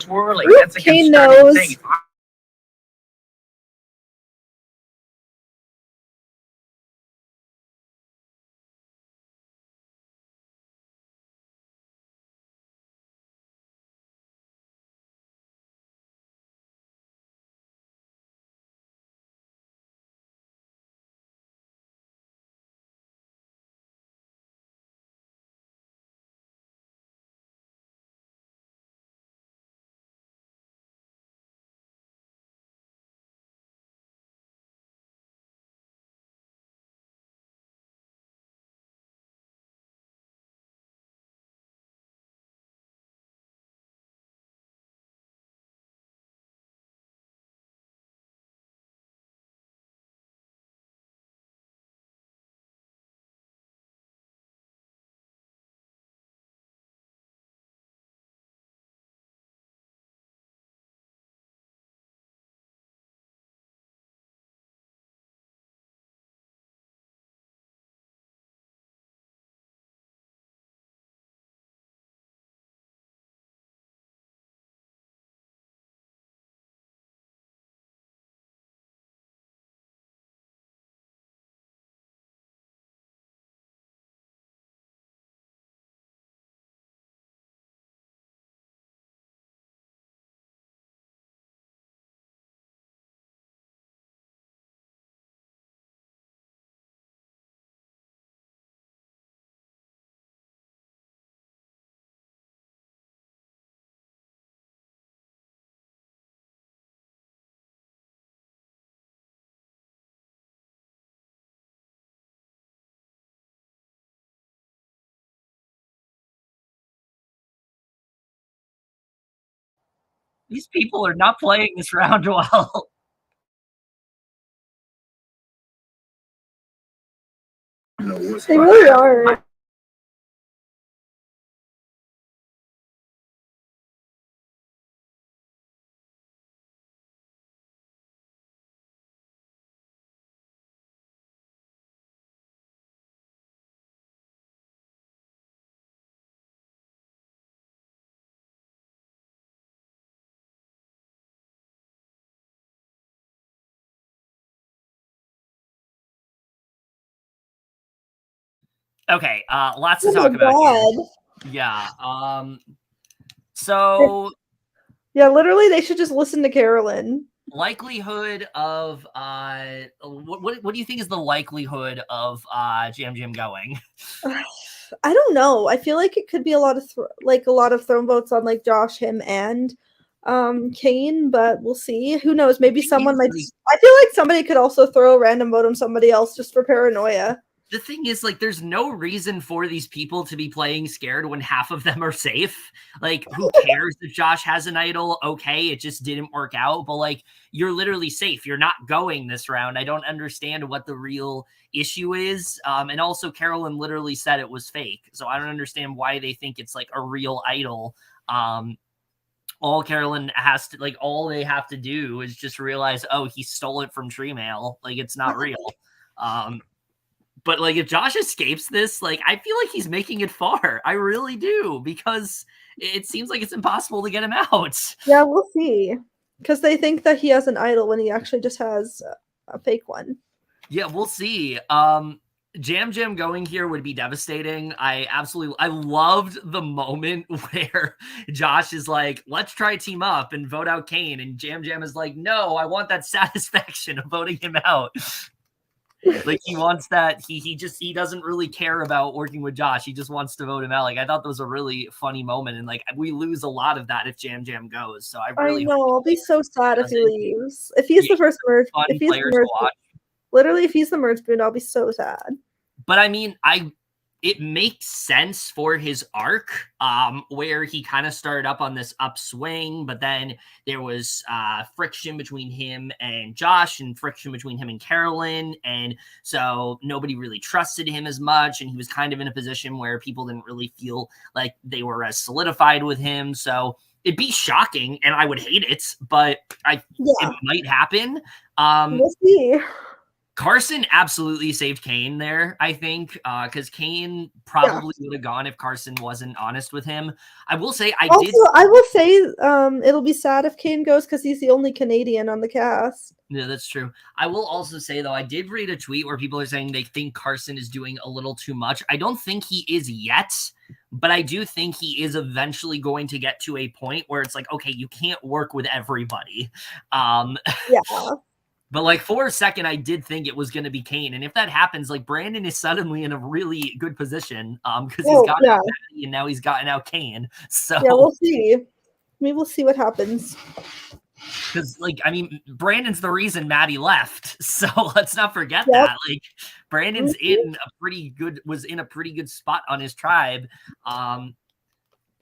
Speaker 2: Like, that's a Kane knows. Thing.
Speaker 1: These people are not playing this round well.
Speaker 2: They really are.
Speaker 1: Okay, lots to
Speaker 2: Oh
Speaker 1: talk
Speaker 2: my
Speaker 1: about here.
Speaker 2: god.
Speaker 1: Yeah. So
Speaker 2: Yeah, literally, they should just listen to Carolyn.
Speaker 1: likelihood of what do you think is the likelihood of Jam Jam going?
Speaker 2: I don't know. I feel like it could be a lot of throne votes on like Josh, him, and Kane, but we'll see. Who knows? Maybe someone might. I feel like somebody could also throw a random vote on somebody else just for paranoia.
Speaker 1: The thing is, like, there's no reason for these people to be playing scared when half of them are safe. Like, who cares if Josh has an idol? Okay, it just didn't work out. But, like, you're literally safe. You're not going this round. I don't understand what the real issue is. And also, Carolyn literally said it was fake. So I don't understand why they think it's, like, a real idol. All Carolyn has to, like, all they have to do is just realize, oh, he stole it from Tree Mail. Like, it's not real. But, like, if Josh escapes this, like, I feel like he's making it far. I really do, because it seems like it's impossible to get him out.
Speaker 2: Yeah, we'll see. Because they think that he has an idol when he actually just has a fake one.
Speaker 1: Yeah, we'll see. Jam Jam going here would be devastating. I loved the moment where Josh is like, let's try team up and vote out Kane. And Jam Jam is like, no, I want that satisfaction of voting him out. Like, he wants that. He doesn't really care about working with Josh. He just wants to vote him out. Like, I thought that was a really funny moment, and like, we lose a lot of that if Jam Jam goes. So I really
Speaker 2: know. I'll be so sad if he leaves. If he's
Speaker 1: yeah,
Speaker 2: the first merge,
Speaker 1: if he's the merge,
Speaker 2: literally, if he's the merge boon, I'll be so sad.
Speaker 1: But I mean, it makes sense for his arc, where he kind of started up on this upswing, but then there was friction between him and Josh and friction between him and Carolyn. And so nobody really trusted him as much. And he was kind of in a position where people didn't really feel like they were as solidified with him. So it'd be shocking and I would hate it, but it might happen.
Speaker 2: We'll see.
Speaker 1: Carson absolutely saved Kane there, I think, because Kane probably would have gone if Carson wasn't honest with him. I will say I
Speaker 2: will say it'll be sad if Kane goes because he's the only Canadian on the cast.
Speaker 1: Yeah, that's true. I will also say, though, I did read a tweet where people are saying they think Carson is doing a little too much. I don't think he is yet, but I do think he is eventually going to get to a point where it's like, okay, you can't work with everybody.
Speaker 2: Yeah.
Speaker 1: But, like, for a second, I did think it was going to be Kane. And if that happens, like, Brandon is suddenly in a really good position because he's gotten out Maddie and now he's gotten out Kane. So
Speaker 2: yeah, we'll see. Maybe we'll see what happens.
Speaker 1: Because, like, I mean, Brandon's the reason Maddie left. So let's not forget that. Like, Brandon's was in a pretty good spot on his tribe.
Speaker 2: I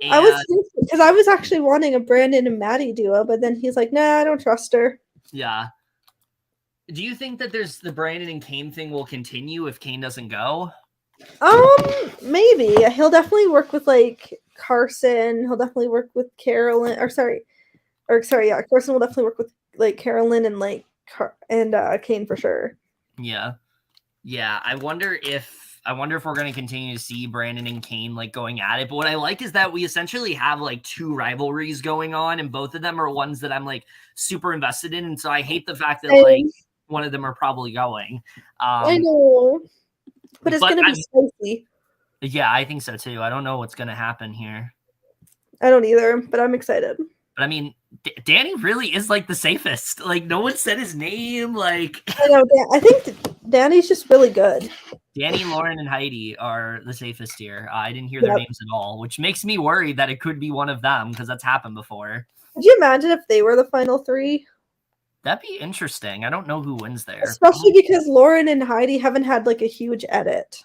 Speaker 2: was thinking, because I was actually wanting a Brandon and Maddie duo, but then he's like, nah, I don't trust her.
Speaker 1: Yeah. Do you think that the Brandon and Kane thing will continue if Kane doesn't go?
Speaker 2: Maybe. He'll definitely work with like Carson. He'll definitely work with Carolyn. Carson will definitely work with like Carolyn and like Kane for sure.
Speaker 1: Yeah. Yeah. I wonder if we're going to continue to see Brandon and Kane like going at it. But what I like is that we essentially have like two rivalries going on, and both of them are ones that I'm like super invested in. And so I hate the fact that like one of them are probably going.
Speaker 2: I know. But it's going to be spicy.
Speaker 1: Yeah, I think so too. I don't know what's going to happen here.
Speaker 2: I don't either, but I'm excited.
Speaker 1: But I mean, Danny really is like the safest. Like, no one said his name. Like,
Speaker 2: I know. I think Danny's just really good.
Speaker 1: Danny, Lauren, and Heidi are the safest here. I didn't hear their names at all, which makes me worried that it could be one of them because that's happened before.
Speaker 2: Could you imagine if they were the final three?
Speaker 1: That'd be interesting. I don't know who wins there.
Speaker 2: Especially because Lauren and Heidi haven't had like a huge edit.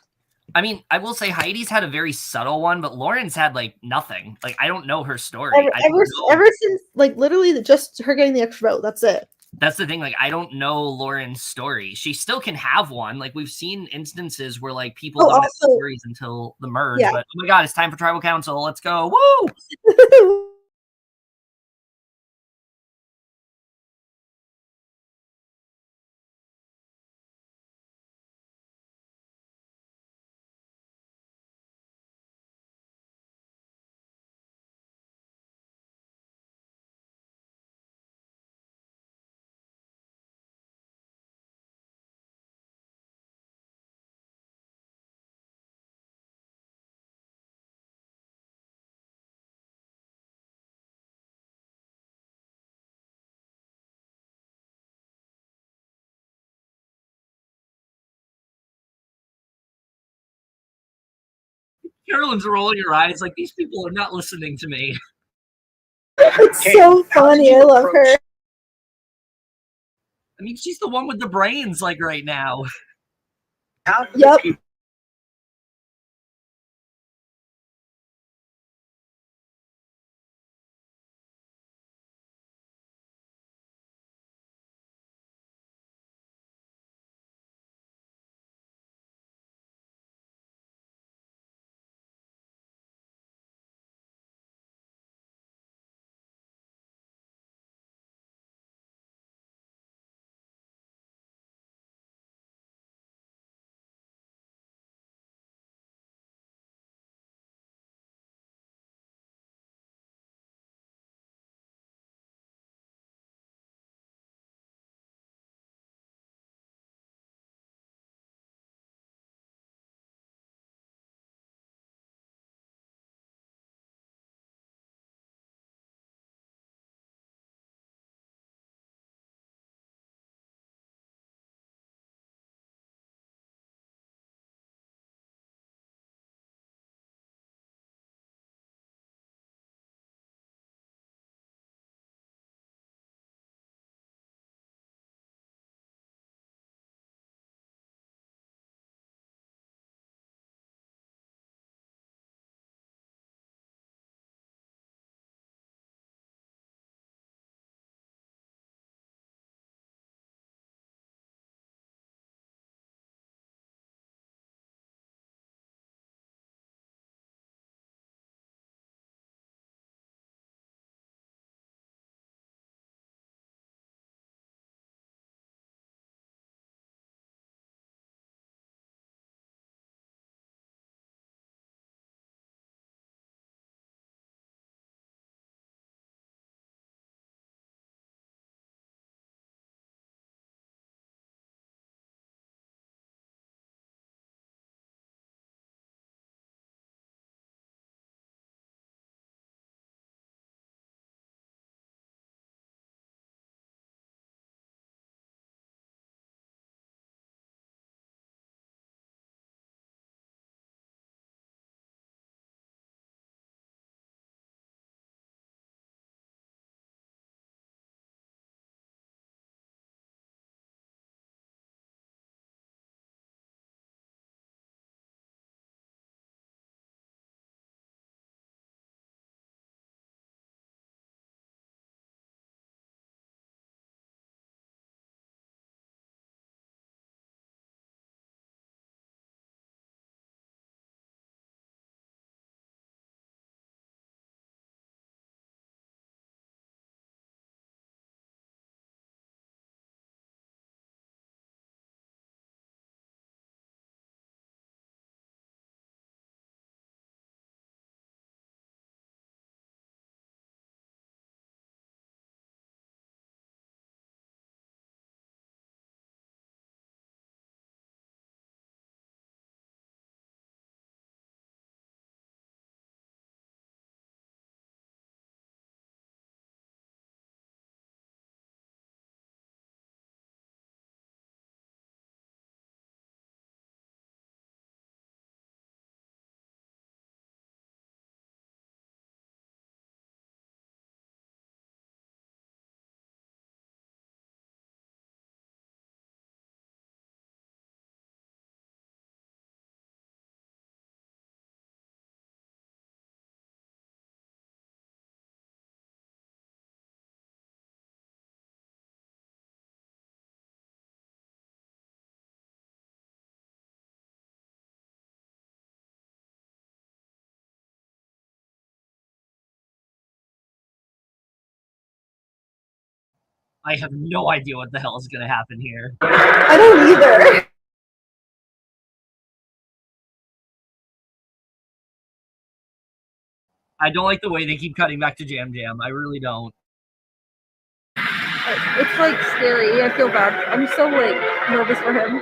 Speaker 1: I mean, I will say Heidi's had a very subtle one, but Lauren's had like nothing. Like I don't know her story. I don't know.
Speaker 2: Ever since like literally just her getting the extra vote. That's it.
Speaker 1: That's the thing. Like I don't know Lauren's story. She still can have one. Like we've seen instances where like people don't have stories until the merge.
Speaker 2: Yeah.
Speaker 1: But oh my god, it's time for tribal council. Let's go! Woo! Carolyn's rolling her eyes like these people are not listening to me.
Speaker 2: It's so funny. I love her.
Speaker 1: I mean, she's the one with the brains, like right now.
Speaker 2: Yep.
Speaker 1: I have no idea what the hell is going to happen here.
Speaker 2: I don't either.
Speaker 1: I don't like the way they keep cutting back to Jam Jam. I really don't.
Speaker 2: It's like scary. I feel bad. I'm so like nervous for him.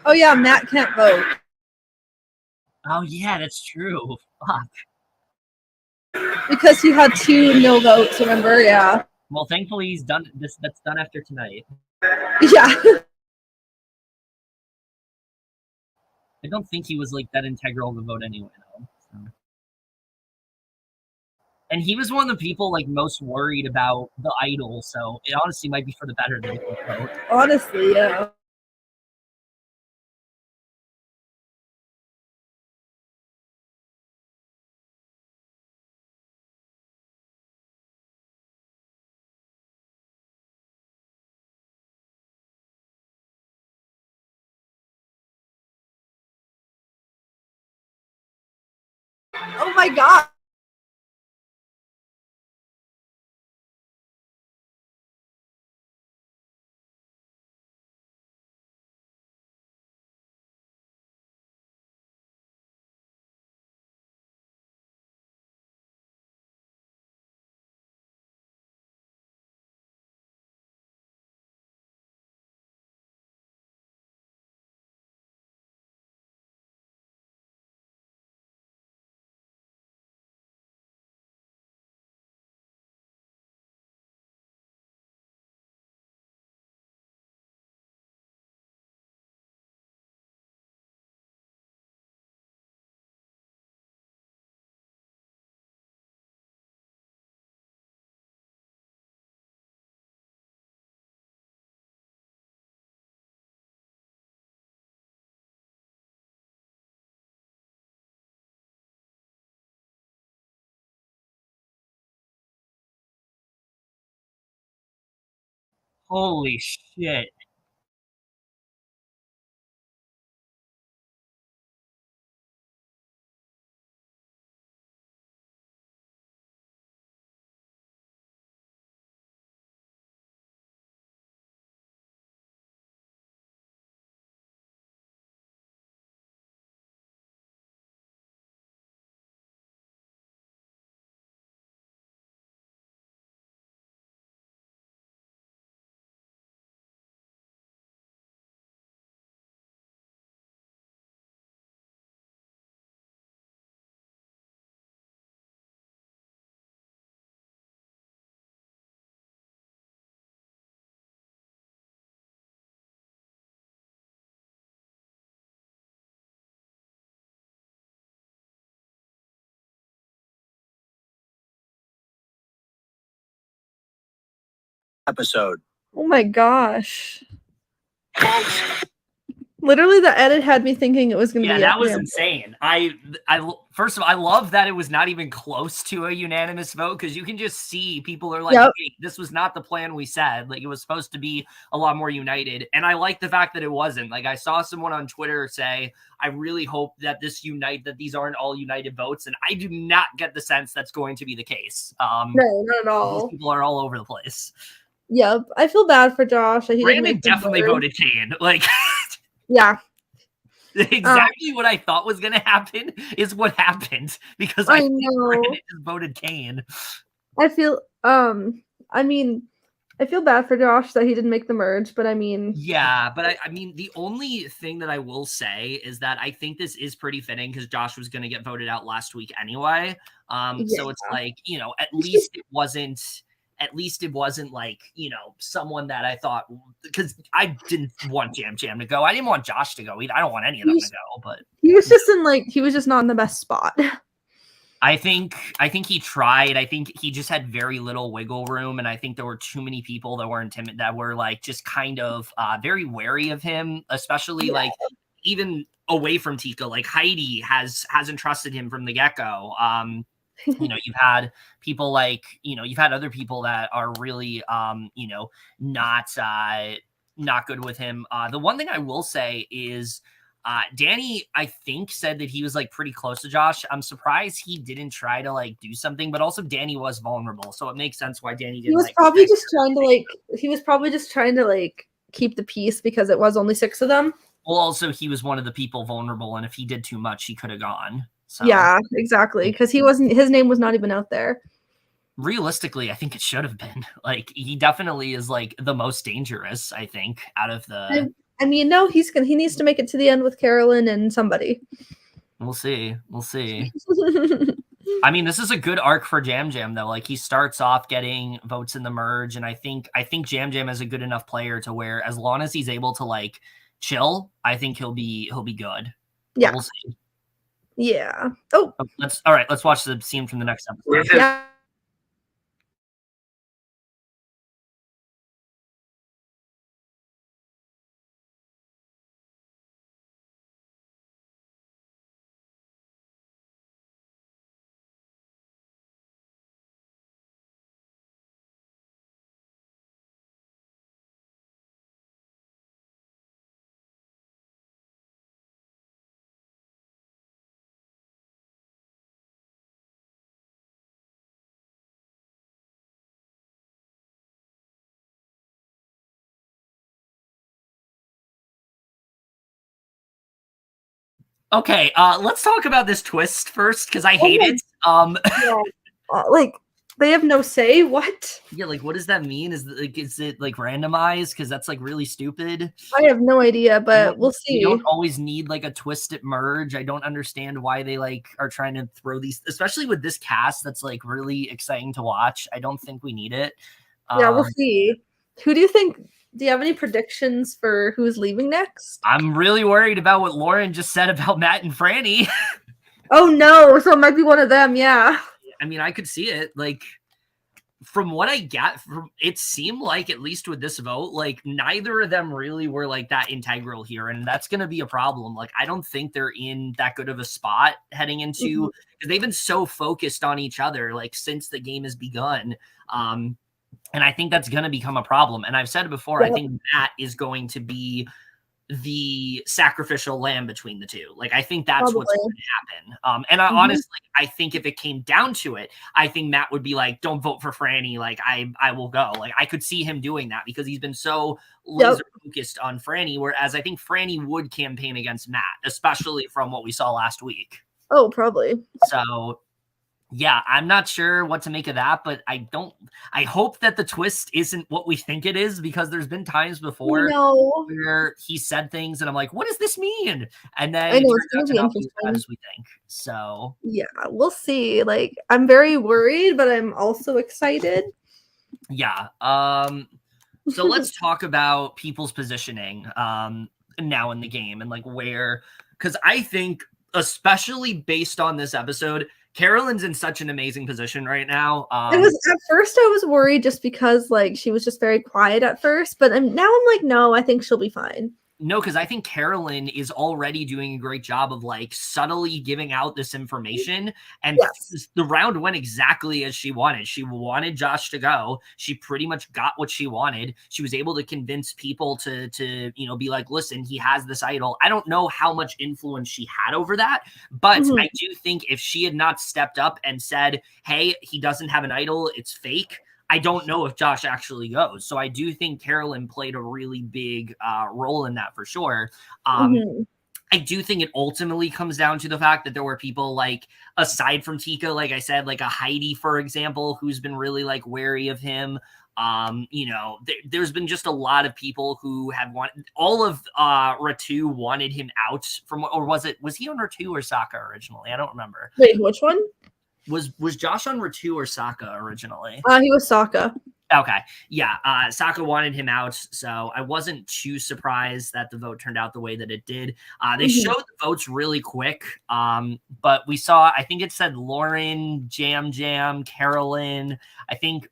Speaker 2: Oh yeah, Matt can't vote.
Speaker 1: Oh yeah, that's true. Fuck.
Speaker 2: Because he had 2 no votes, remember? Yeah.
Speaker 1: Well, thankfully he's done this. That's done after tonight.
Speaker 2: Yeah.
Speaker 1: I don't think he was like that integral of a vote anyway, though. So. And he was one of the people like most worried about the idol, so it honestly might be for the better that he didn't vote.
Speaker 2: Honestly, yeah. Oh my god.
Speaker 1: Holy shit.
Speaker 3: Episode.
Speaker 2: Oh my gosh. Literally, the edit had me thinking it was going to be.
Speaker 1: Yeah, that was insane. I first of all, I love that it was not even close to a unanimous vote because you can just see people are like,
Speaker 2: Yep.
Speaker 1: hey, this was not the plan we said. Like it was supposed to be a lot more united, and I like the fact that it wasn't. Like I saw someone on Twitter say, "I really hope that that these aren't all united votes," and I do not get the sense that's going to be the case.
Speaker 2: No, not at all.
Speaker 1: These people are all over the place.
Speaker 2: Yep, I feel bad for Josh. He
Speaker 1: Brandon definitely voted Kane. Like.
Speaker 2: Yeah.
Speaker 1: Exactly what I thought was going to happen is what happened because I know Brandon just voted Kane.
Speaker 2: I feel I mean I feel bad for Josh that he didn't make the merge, but I mean
Speaker 1: yeah, but I mean the only thing that I will say is that I think this is pretty fitting because Josh was going to get voted out last week anyway. So it's like, you know, at least it wasn't like, you know, someone that I thought, because I didn't want Jam Jam to go. I didn't want Josh to go either. I don't want any of them to go, but
Speaker 2: he was just he was just not in the best spot.
Speaker 1: I think he tried. I think he just had very little wiggle room, and I think there were too many people that were intimidated, that were like just kind of very wary of him, especially like even away from Tika. Like Heidi hasn't trusted him from the get-go. You know, you've had people like, you know, you've had other people that are really, you know, not not good with him. The one thing I will say is Danny, I think, said that he was like pretty close to Josh. I'm surprised he didn't try to like do something, but also Danny was vulnerable, so it makes sense why Danny didn't.
Speaker 2: He was probably just trying to like keep the peace because it was only 6 of them.
Speaker 1: Well, also he was one of the people vulnerable, and if he did too much, he could have gone. So
Speaker 2: yeah, exactly, because his name was not even out there.
Speaker 1: Realistically, I think it should have been. Like, he definitely is like the most dangerous, I think, out of the.
Speaker 2: I mean, no, he needs to make it to the end with Carolyn and somebody.
Speaker 1: We'll see. I mean, this is a good arc for Jam Jam, though. Like, he starts off getting votes in the merge, and I think Jam Jam is a good enough player to where, as long as he's able to like chill, I think he'll be good.
Speaker 2: Yeah,
Speaker 1: we'll see.
Speaker 2: Yeah. Oh,
Speaker 1: let's watch the scene from the next episode.
Speaker 2: Yeah.
Speaker 1: Okay, let's talk about this twist first because I hate it.
Speaker 2: Like, they have no say. What?
Speaker 1: Yeah, like, what does that mean? Is it like randomized? Because that's like really stupid.
Speaker 2: I have no idea, but we'll see.
Speaker 1: You don't always need like a twisted merge. I don't understand why they like are trying to throw these, especially with this cast that's like really exciting to watch. I don't think we need it.
Speaker 2: Yeah, we'll see. Who do you think? Do you have any predictions for who's leaving next?
Speaker 1: I'm really worried about what Lauren just said about Matt and Franny.
Speaker 2: Oh no, so it might be one of them, yeah.
Speaker 1: I mean, I could see it. Like, from what I get, it seemed like, at least with this vote, like neither of them really were like that integral here, and that's going to be a problem. Like, I don't think they're in that good of a spot heading into, because they've been so focused on each other like since the game has begun. And I think that's going to become a problem. And I've said it before, I think Matt is going to be the sacrificial lamb between the two. Like, I think that's what's going to happen. And I honestly, I think if it came down to it, I think Matt would be like, don't vote for Franny. Like, I will go. Like, I could see him doing that because he's been so laser focused on Franny, whereas I think Franny would campaign against Matt, especially from what we saw last week.
Speaker 2: Oh, probably.
Speaker 1: So yeah, I'm not sure what to make of that, but I hope that the twist isn't what we think it is, because there's been times before where he said things and I'm like, what does this mean? And then
Speaker 2: I know, it's going to be interesting
Speaker 1: as we think. So
Speaker 2: yeah, we'll see. Like, I'm very worried, but I'm also excited.
Speaker 1: Yeah. So let's talk about people's positioning now in the game and like where, because I think, especially based on this episode, Carolyn's in such an amazing position right now.
Speaker 2: It was at first I was worried just because like she was just very quiet at first, but now I'm like, no, I think she'll be fine.
Speaker 1: No, because I think Carolyn is already doing a great job of like subtly giving out this information, and the round went exactly as she wanted. She wanted Josh to go. She pretty much got what she wanted. She was able to convince people to be like, listen, he has this idol. I don't know how much influence she had over that, but I do think if she had not stepped up and said, hey, he doesn't have an idol, it's fake, I don't know if Josh actually goes. So I do think Carolyn played a really big role in that for sure. I do think it ultimately comes down to the fact that there were people like, aside from Tika, like I said, like a Heidi, for example, who's been really like wary of him. There's been just a lot of people who have wanted, all of Ratu wanted him out from, or was he on Ratu or Sokka originally? I don't remember.
Speaker 2: Wait, which one?
Speaker 1: Was Josh on Ratu or Sokka originally?
Speaker 2: He was Sokka.
Speaker 1: Okay. Yeah. Sokka wanted him out. So I wasn't too surprised that the vote turned out the way that it did. They showed the votes really quick. But we saw, I think it said Lauren, Jam Jam, Carolyn. I think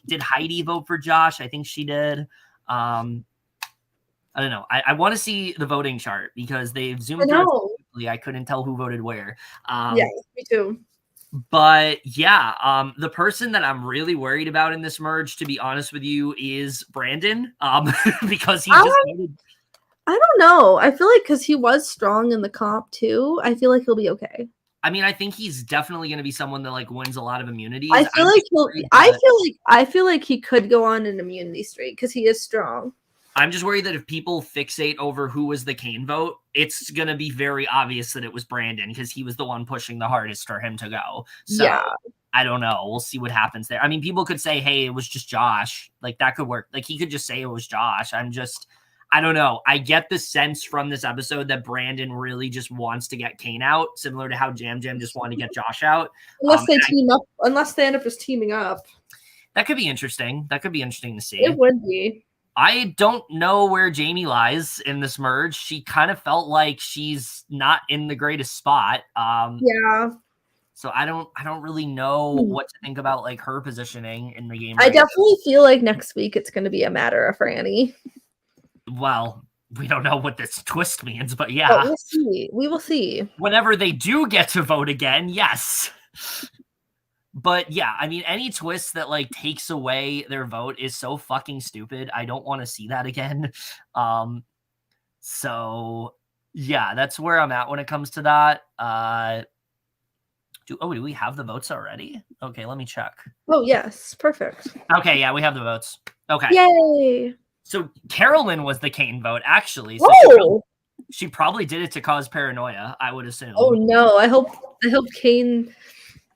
Speaker 1: did Heidi vote for Josh? I think she did. I don't know. I want to see the voting chart because they've zoomed through it quickly. I couldn't tell who voted where.
Speaker 2: Yeah, me too.
Speaker 1: But yeah, the person that I'm really worried about in this merge, to be honest with you, is Brandon. Because he just
Speaker 2: I don't know. I feel like because he was strong in the comp too, I feel like he'll be okay.
Speaker 1: I mean, I think he's definitely going to be someone that like wins a lot of immunities.
Speaker 2: I feel like he could go on an immunity streak because he is strong.
Speaker 1: I'm just worried that if people fixate over who was the Kane vote, it's going to be very obvious that it was Brandon because he was the one pushing the hardest for him to go. So yeah. I don't know. We'll see what happens there. I mean, people could say, hey, it was just Josh. Like that could work. Like he could just say it was Josh. I don't know. I get the sense from this episode that Brandon really just wants to get Kane out, similar to how Jam Jam just wanted to get Josh out.
Speaker 2: Unless they end up just teaming up.
Speaker 1: That could be interesting. That could be interesting to see.
Speaker 2: It would be.
Speaker 1: I don't know where Jamie lies in this merge. She kind of felt like she's not in the greatest spot.
Speaker 2: Yeah.
Speaker 1: So I don't really know what to think about like her positioning in the game.
Speaker 2: I definitely feel like next week it's going to be a matter of Franny.
Speaker 1: Well, we don't know what this twist means, but yeah.
Speaker 2: But we'll see. We will see.
Speaker 1: Whenever they do get to vote again, yes. But yeah, I mean, any twist that like takes away their vote is so fucking stupid. I don't want to see that again. So yeah, that's where I'm at when it comes to that. Do we have the votes already? Okay, let me check.
Speaker 2: Oh yes, perfect.
Speaker 1: Okay, yeah, we have the votes. Okay.
Speaker 2: Yay!
Speaker 1: So Carolyn was the Kane vote, actually. So she probably did it to cause paranoia, I would assume.
Speaker 2: Oh no, I hope Kane.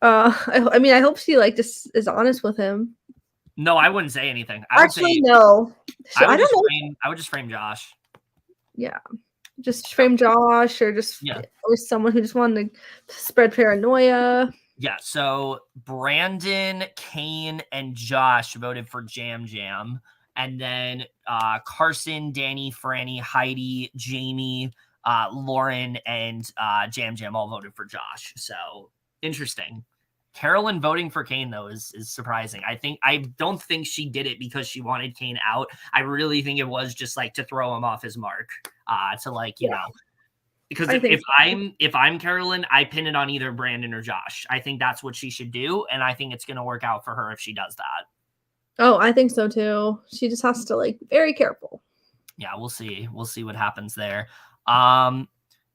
Speaker 2: I hope she like just is honest with him.
Speaker 1: No, I wouldn't say anything.
Speaker 2: I
Speaker 1: would just frame Josh.
Speaker 2: Yeah, just frame Josh, or or someone who just wanted to spread paranoia.
Speaker 1: Yeah. So Brandon, Kane, and Josh voted for Jam Jam. And then Carson, Danny, Franny, Heidi, Jamie, Lauren, and Jam Jam all voted for Josh. So interesting. Carolyn voting for Kane, though, is surprising. I don't think she did it because she wanted Kane out. I really think it was just like to throw him off his mark, to like, you know. Because if I'm Carolyn, I pin it on either Brandon or Josh. I think that's what she should do, and I think it's going to work out for her if she does that.
Speaker 2: Oh, I think so too. She just has to like very careful.
Speaker 1: Yeah, we'll see. We'll see what happens there.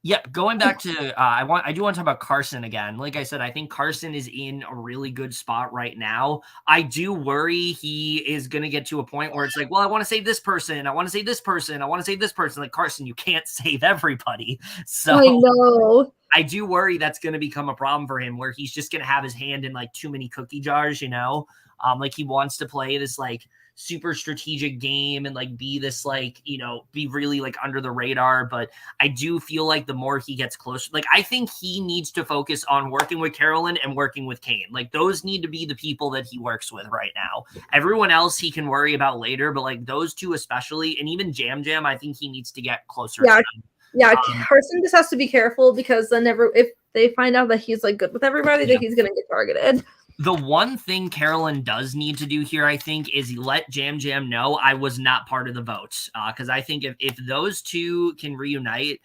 Speaker 1: Yeah, going back to I do want to talk about Carson again. Like I said, I think Carson is in a really good spot right now. I do worry he is going to get to a point where it's like, well, I want to save this person. I want to save this person. I want to save this person. Like Carson, you can't save everybody. So
Speaker 2: I know.
Speaker 1: I do worry that's going to become a problem for him where he's just going to have his hand in like too many cookie jars, you know? Like he wants to play this like super strategic game and like be this like, you know, be really like under the radar. But I do feel like the more he gets closer, like I think he needs to focus on working with Carolyn and working with Kane. Like those need to be the people that he works with right now. Everyone else he can worry about later, but like those two especially, and even Jam Jam, I think he needs to get closer to them.
Speaker 2: Yeah, Carson just has to be careful because then if they find out that he's like good with everybody, that he's gonna get targeted.
Speaker 1: The one thing Carolyn does need to do here, I think, is let Jam Jam know I was not part of the vote. Because I think if those two can reunite,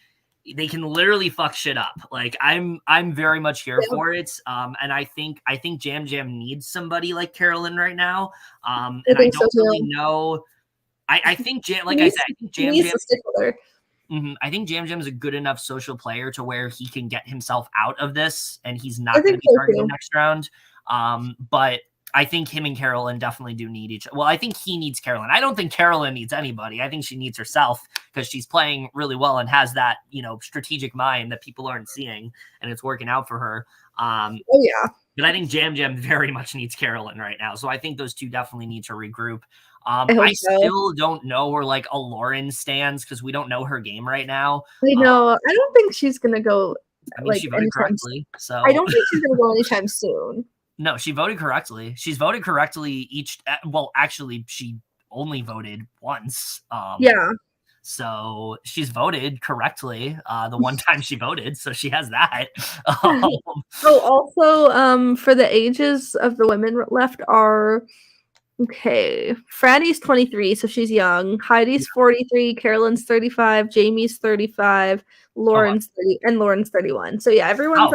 Speaker 1: they can literally fuck shit up. Like I'm very much here for it. And I think Jam Jam needs somebody like Carolyn right now. And I don't really know. I think Jam, like I said, I think Jam Jam. I think Jam Jam is a good enough social player to where he can get himself out of this, and he's not going to be targeted next round. But I think him and Carolyn definitely do need each other. Well, I think he needs Carolyn. I don't think Carolyn needs anybody. I think she needs herself because she's playing really well and has that, you know, strategic mind that people aren't seeing, and it's working out for her. But I think Jam Jam very much needs Carolyn right now. So I think those two definitely need to regroup. I still don't know where like a Lauren stands because we don't know her game right now.
Speaker 2: I know. I don't think she's gonna go.
Speaker 1: I mean, she voted correctly, so
Speaker 2: I don't think she's gonna go anytime soon.
Speaker 1: No, she voted correctly. She's voted correctly each. Well, actually, she only voted once. So she's voted correctly the one time she voted, so she has that.
Speaker 2: Also, for the ages of the women left are Franny's 23, so she's young. Heidi's 43, Carolyn's 35, Jamie's 35, Lauren's 30, and Lauren's 31. So yeah, everyone's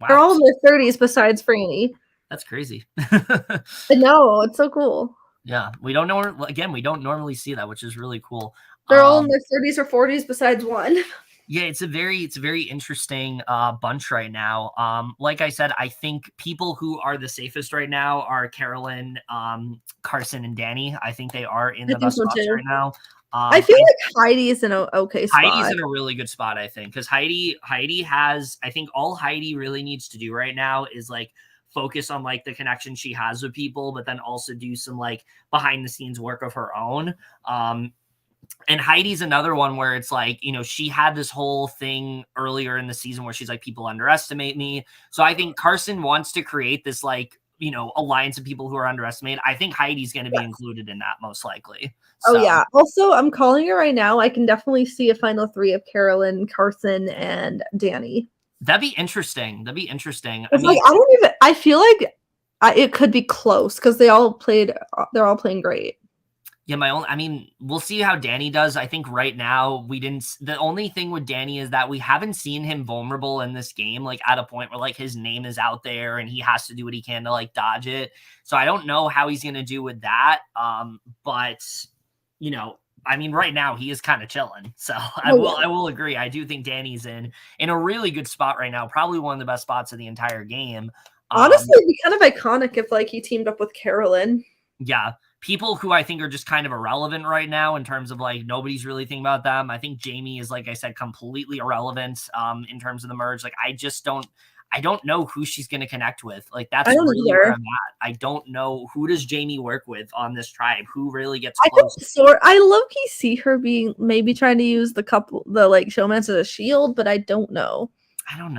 Speaker 2: They're
Speaker 1: Wow.
Speaker 2: all in their 30s besides Franny.
Speaker 1: That's crazy.
Speaker 2: I know, it's so cool.
Speaker 1: Yeah, we don't know. Again, we don't normally see that, which is really cool.
Speaker 2: They're all in their 30s or 40s besides one.
Speaker 1: Yeah, it's a very interesting bunch right now. Like I said, I think people who are the safest right now are Carolyn, Carson, and Danny. I think they are in
Speaker 2: I
Speaker 1: the
Speaker 2: think
Speaker 1: best
Speaker 2: so
Speaker 1: spots
Speaker 2: too.
Speaker 1: right now.
Speaker 2: I feel like Heidi is in an okay
Speaker 1: Heidi's
Speaker 2: spot.
Speaker 1: in a really good spot, I think, because Heidi has, I think all Heidi really needs to do right now is like focus on like the connection she has with people, but then also do some like behind the scenes work of her own. And Heidi's another one where it's like, you know, she had this whole thing earlier in the season where she's like, people underestimate me. So I think Carson wants to create this like, you know, alliance of people who are underestimated. I think Heidi's going to be included in that most likely.
Speaker 2: Oh, yeah. Also, I'm calling it right now. I can definitely see a final three of Carolyn, Carson, and Danny.
Speaker 1: That'd be interesting. That'd be interesting.
Speaker 2: I mean, like, I feel like it could be close because they're all playing great.
Speaker 1: Yeah, I mean, we'll see how Danny does. I think right now the only thing with Danny is that we haven't seen him vulnerable in this game, like at a point where like his name is out there and he has to do what he can to like dodge it. So I don't know how he's going to do with that. But you know, I mean, right now he is kind of chilling. So I will agree. I do think Danny's in a really good spot right now. Probably one of the best spots of the entire game.
Speaker 2: Honestly, it'd be kind of iconic if like he teamed up with Carolyn.
Speaker 1: Yeah. People who I think are just kind of irrelevant right now in terms of like nobody's really thinking about them. I think Jamie is, like I said, completely irrelevant in terms of the merge. Like I don't know who she's going to connect with. Like that's really where I'm at. I don't know who does Jamie work with on this tribe. Who really gets close?
Speaker 2: I low-key see her being maybe trying to use the like showmans as a shield, but I don't know.
Speaker 1: I don't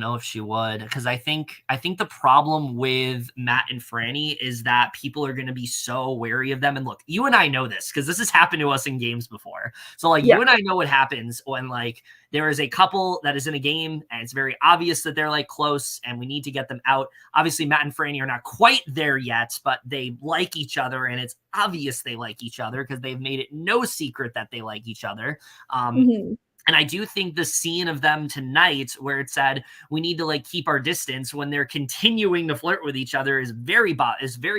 Speaker 1: know if she would, because I think the problem with Matt and Franny is that people are going to be so wary of them. And look, you and I know this because this has happened to us in games before. So like you and I know what happens when like there is a couple that is in a game and it's very obvious that they're like close and we need to get them out. Obviously, Matt and Franny are not quite there yet, but they like each other and it's obvious they like each other because they've made it no secret that they like each other. And I do think the scene of them tonight where it said we need to like keep our distance when they're continuing to flirt with each other is very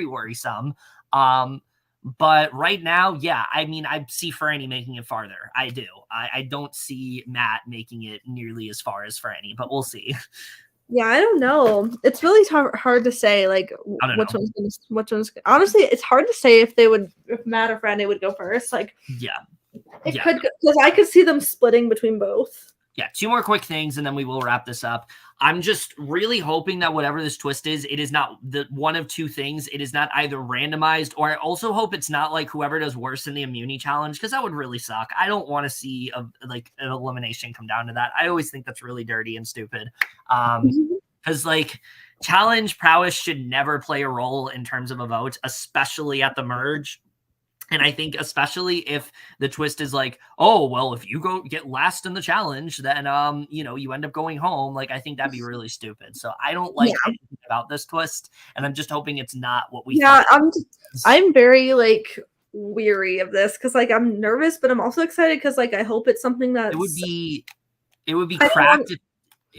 Speaker 1: worrisome. But right now, yeah, I mean, I see Franny making it farther. I do. I don't see Matt making it nearly as far as Franny, but we'll see.
Speaker 2: Yeah, I don't know. It's really hard to say like which one's honestly, it's hard to say if Matt or Franny would go first. Like it could, because I could see them splitting between both.
Speaker 1: Yeah, two more quick things, and then we will wrap this up. I'm just really hoping that whatever this twist is, it is not the one of two things. It is not either randomized, or I also hope it's not like whoever does worse in the immunity challenge, because that would really suck. I don't want to see an elimination come down to that. I always think that's really dirty and stupid. Because like challenge prowess should never play a role in terms of a vote, especially at the merge. And I think especially if the twist is like, oh, well, if you go get last in the challenge, then, you know, you end up going home. Like, I think that'd be really stupid. So I don't like anything about this twist. And I'm just hoping it's not what we
Speaker 2: thought. I'm very, like, weary of this because, like, I'm nervous, but I'm also excited because, like, I hope it's something that
Speaker 1: it would be cracked.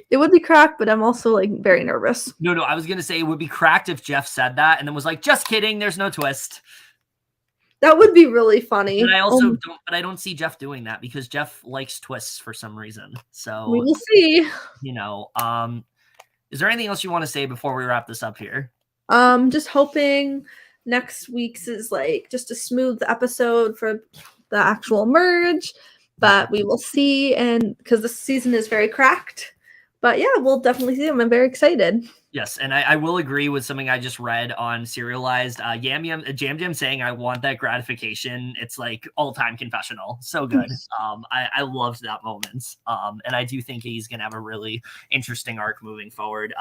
Speaker 2: It would be cracked, but I'm also, like, very nervous.
Speaker 1: No, I was going to say it would be cracked if Jeff said that and then was like, just kidding, there's no twist.
Speaker 2: That would be really funny.
Speaker 1: But I also don't see Jeff doing that because Jeff likes twists for some reason. So
Speaker 2: we will see.
Speaker 1: You know, is there anything else you want to say before we wrap this up here?
Speaker 2: Just hoping next week's is like just a smooth episode for the actual merge, but we will see. And because the season is very cracked, but yeah, we'll definitely see them. I'm very excited.
Speaker 1: Yes, and I will agree with something I just read on Serialized. Jam Jam saying I want that gratification. It's like all-time confessional. So good. I loved that moment. And I do think he's gonna have a really interesting arc moving forward.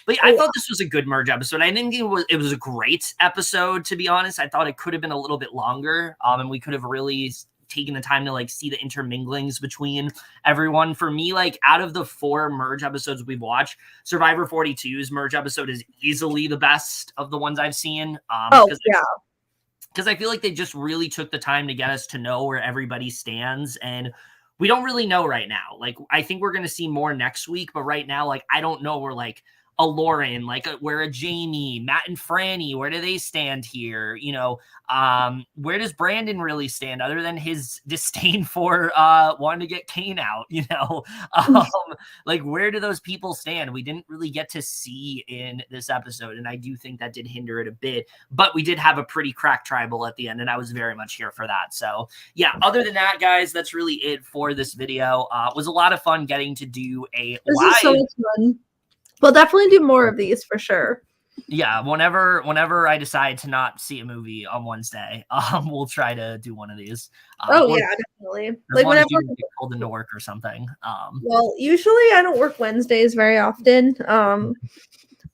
Speaker 1: But I thought this was a good merge episode. I didn't think it was a great episode, to be honest. I thought it could have been a little bit longer. And we could have really taking the time to like see the interminglings between everyone. For me, like out of the 4 merge episodes we've watched, Survivor 42's merge episode is easily the best of the ones I've seen. Because I feel like they just really took the time to get us to know where everybody stands and we don't really know right now. Like, I think we're going to see more next week, but right now, like, I don't know. We're like a Lauren, like where a Jamie, Matt and Franny, where do they stand here? You know, where does Brandon really stand other than his disdain for wanting to get Kane out, you know? Like, where do those people stand? We didn't really get to see in this episode, and I do think that did hinder it a bit, but we did have a pretty cracked tribal at the end, and I was very much here for that. So yeah, other than that, guys, that's really it for this video. It was a lot of fun getting to do a
Speaker 2: This
Speaker 1: live.
Speaker 2: is so much fun. We'll definitely do more of these for sure.
Speaker 1: Yeah, whenever I decide to not see a movie on Wednesday, we'll try to do one of these.
Speaker 2: Yeah, definitely. Like whenever
Speaker 1: you get called into work or something.
Speaker 2: Well, usually I don't work Wednesdays very often.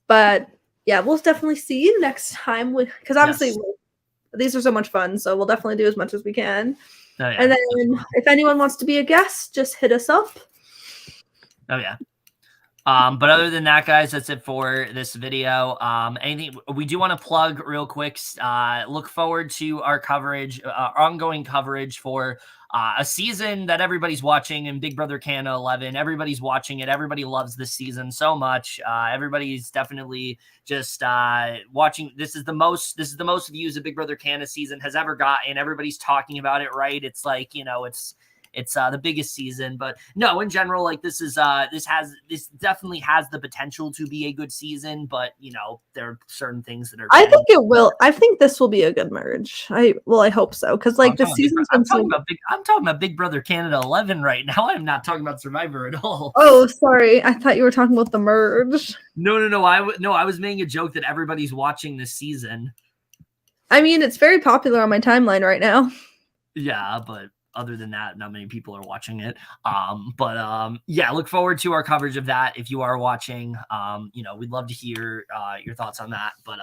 Speaker 2: But yeah, we'll definitely see you next time because obviously these are so much fun, so we'll definitely do as much as we can. Oh, yeah. And then if anyone wants to be a guest, just hit us up.
Speaker 1: Oh yeah. But other than that, guys, that's it for this video. Anything we do want to plug real quick, look forward to our coverage, ongoing coverage for a season that everybody's watching in Big Brother Canada 11. Everybody's watching it. Everybody loves this season so much. Everybody's definitely just watching. This is the most views a Big Brother Canada season has ever gotten. Everybody's talking about it, right? It's like, you know, it's the biggest season, but no, in general, like this definitely has the potential to be a good season, but you know, there are certain things that are.
Speaker 2: I think it will. I think this will be a good merge. I hope so, because like the season's been
Speaker 1: I'm talking about Big Brother Canada 11 right now. I'm not talking about Survivor at all.
Speaker 2: Oh, sorry. I thought you were talking about the merge.
Speaker 1: No. I was making a joke that everybody's watching this season.
Speaker 2: I mean, it's very popular on my timeline right now.
Speaker 1: Yeah, but other than that, not many people are watching it. Yeah, look forward to our coverage of that. If you are watching, you know, we'd love to hear your thoughts on that. But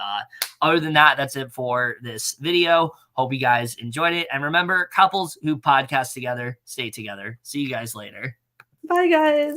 Speaker 1: other than that, that's it for this video. Hope you guys enjoyed it. And remember, couples who podcast together, stay together. See you guys later.
Speaker 2: Bye, guys.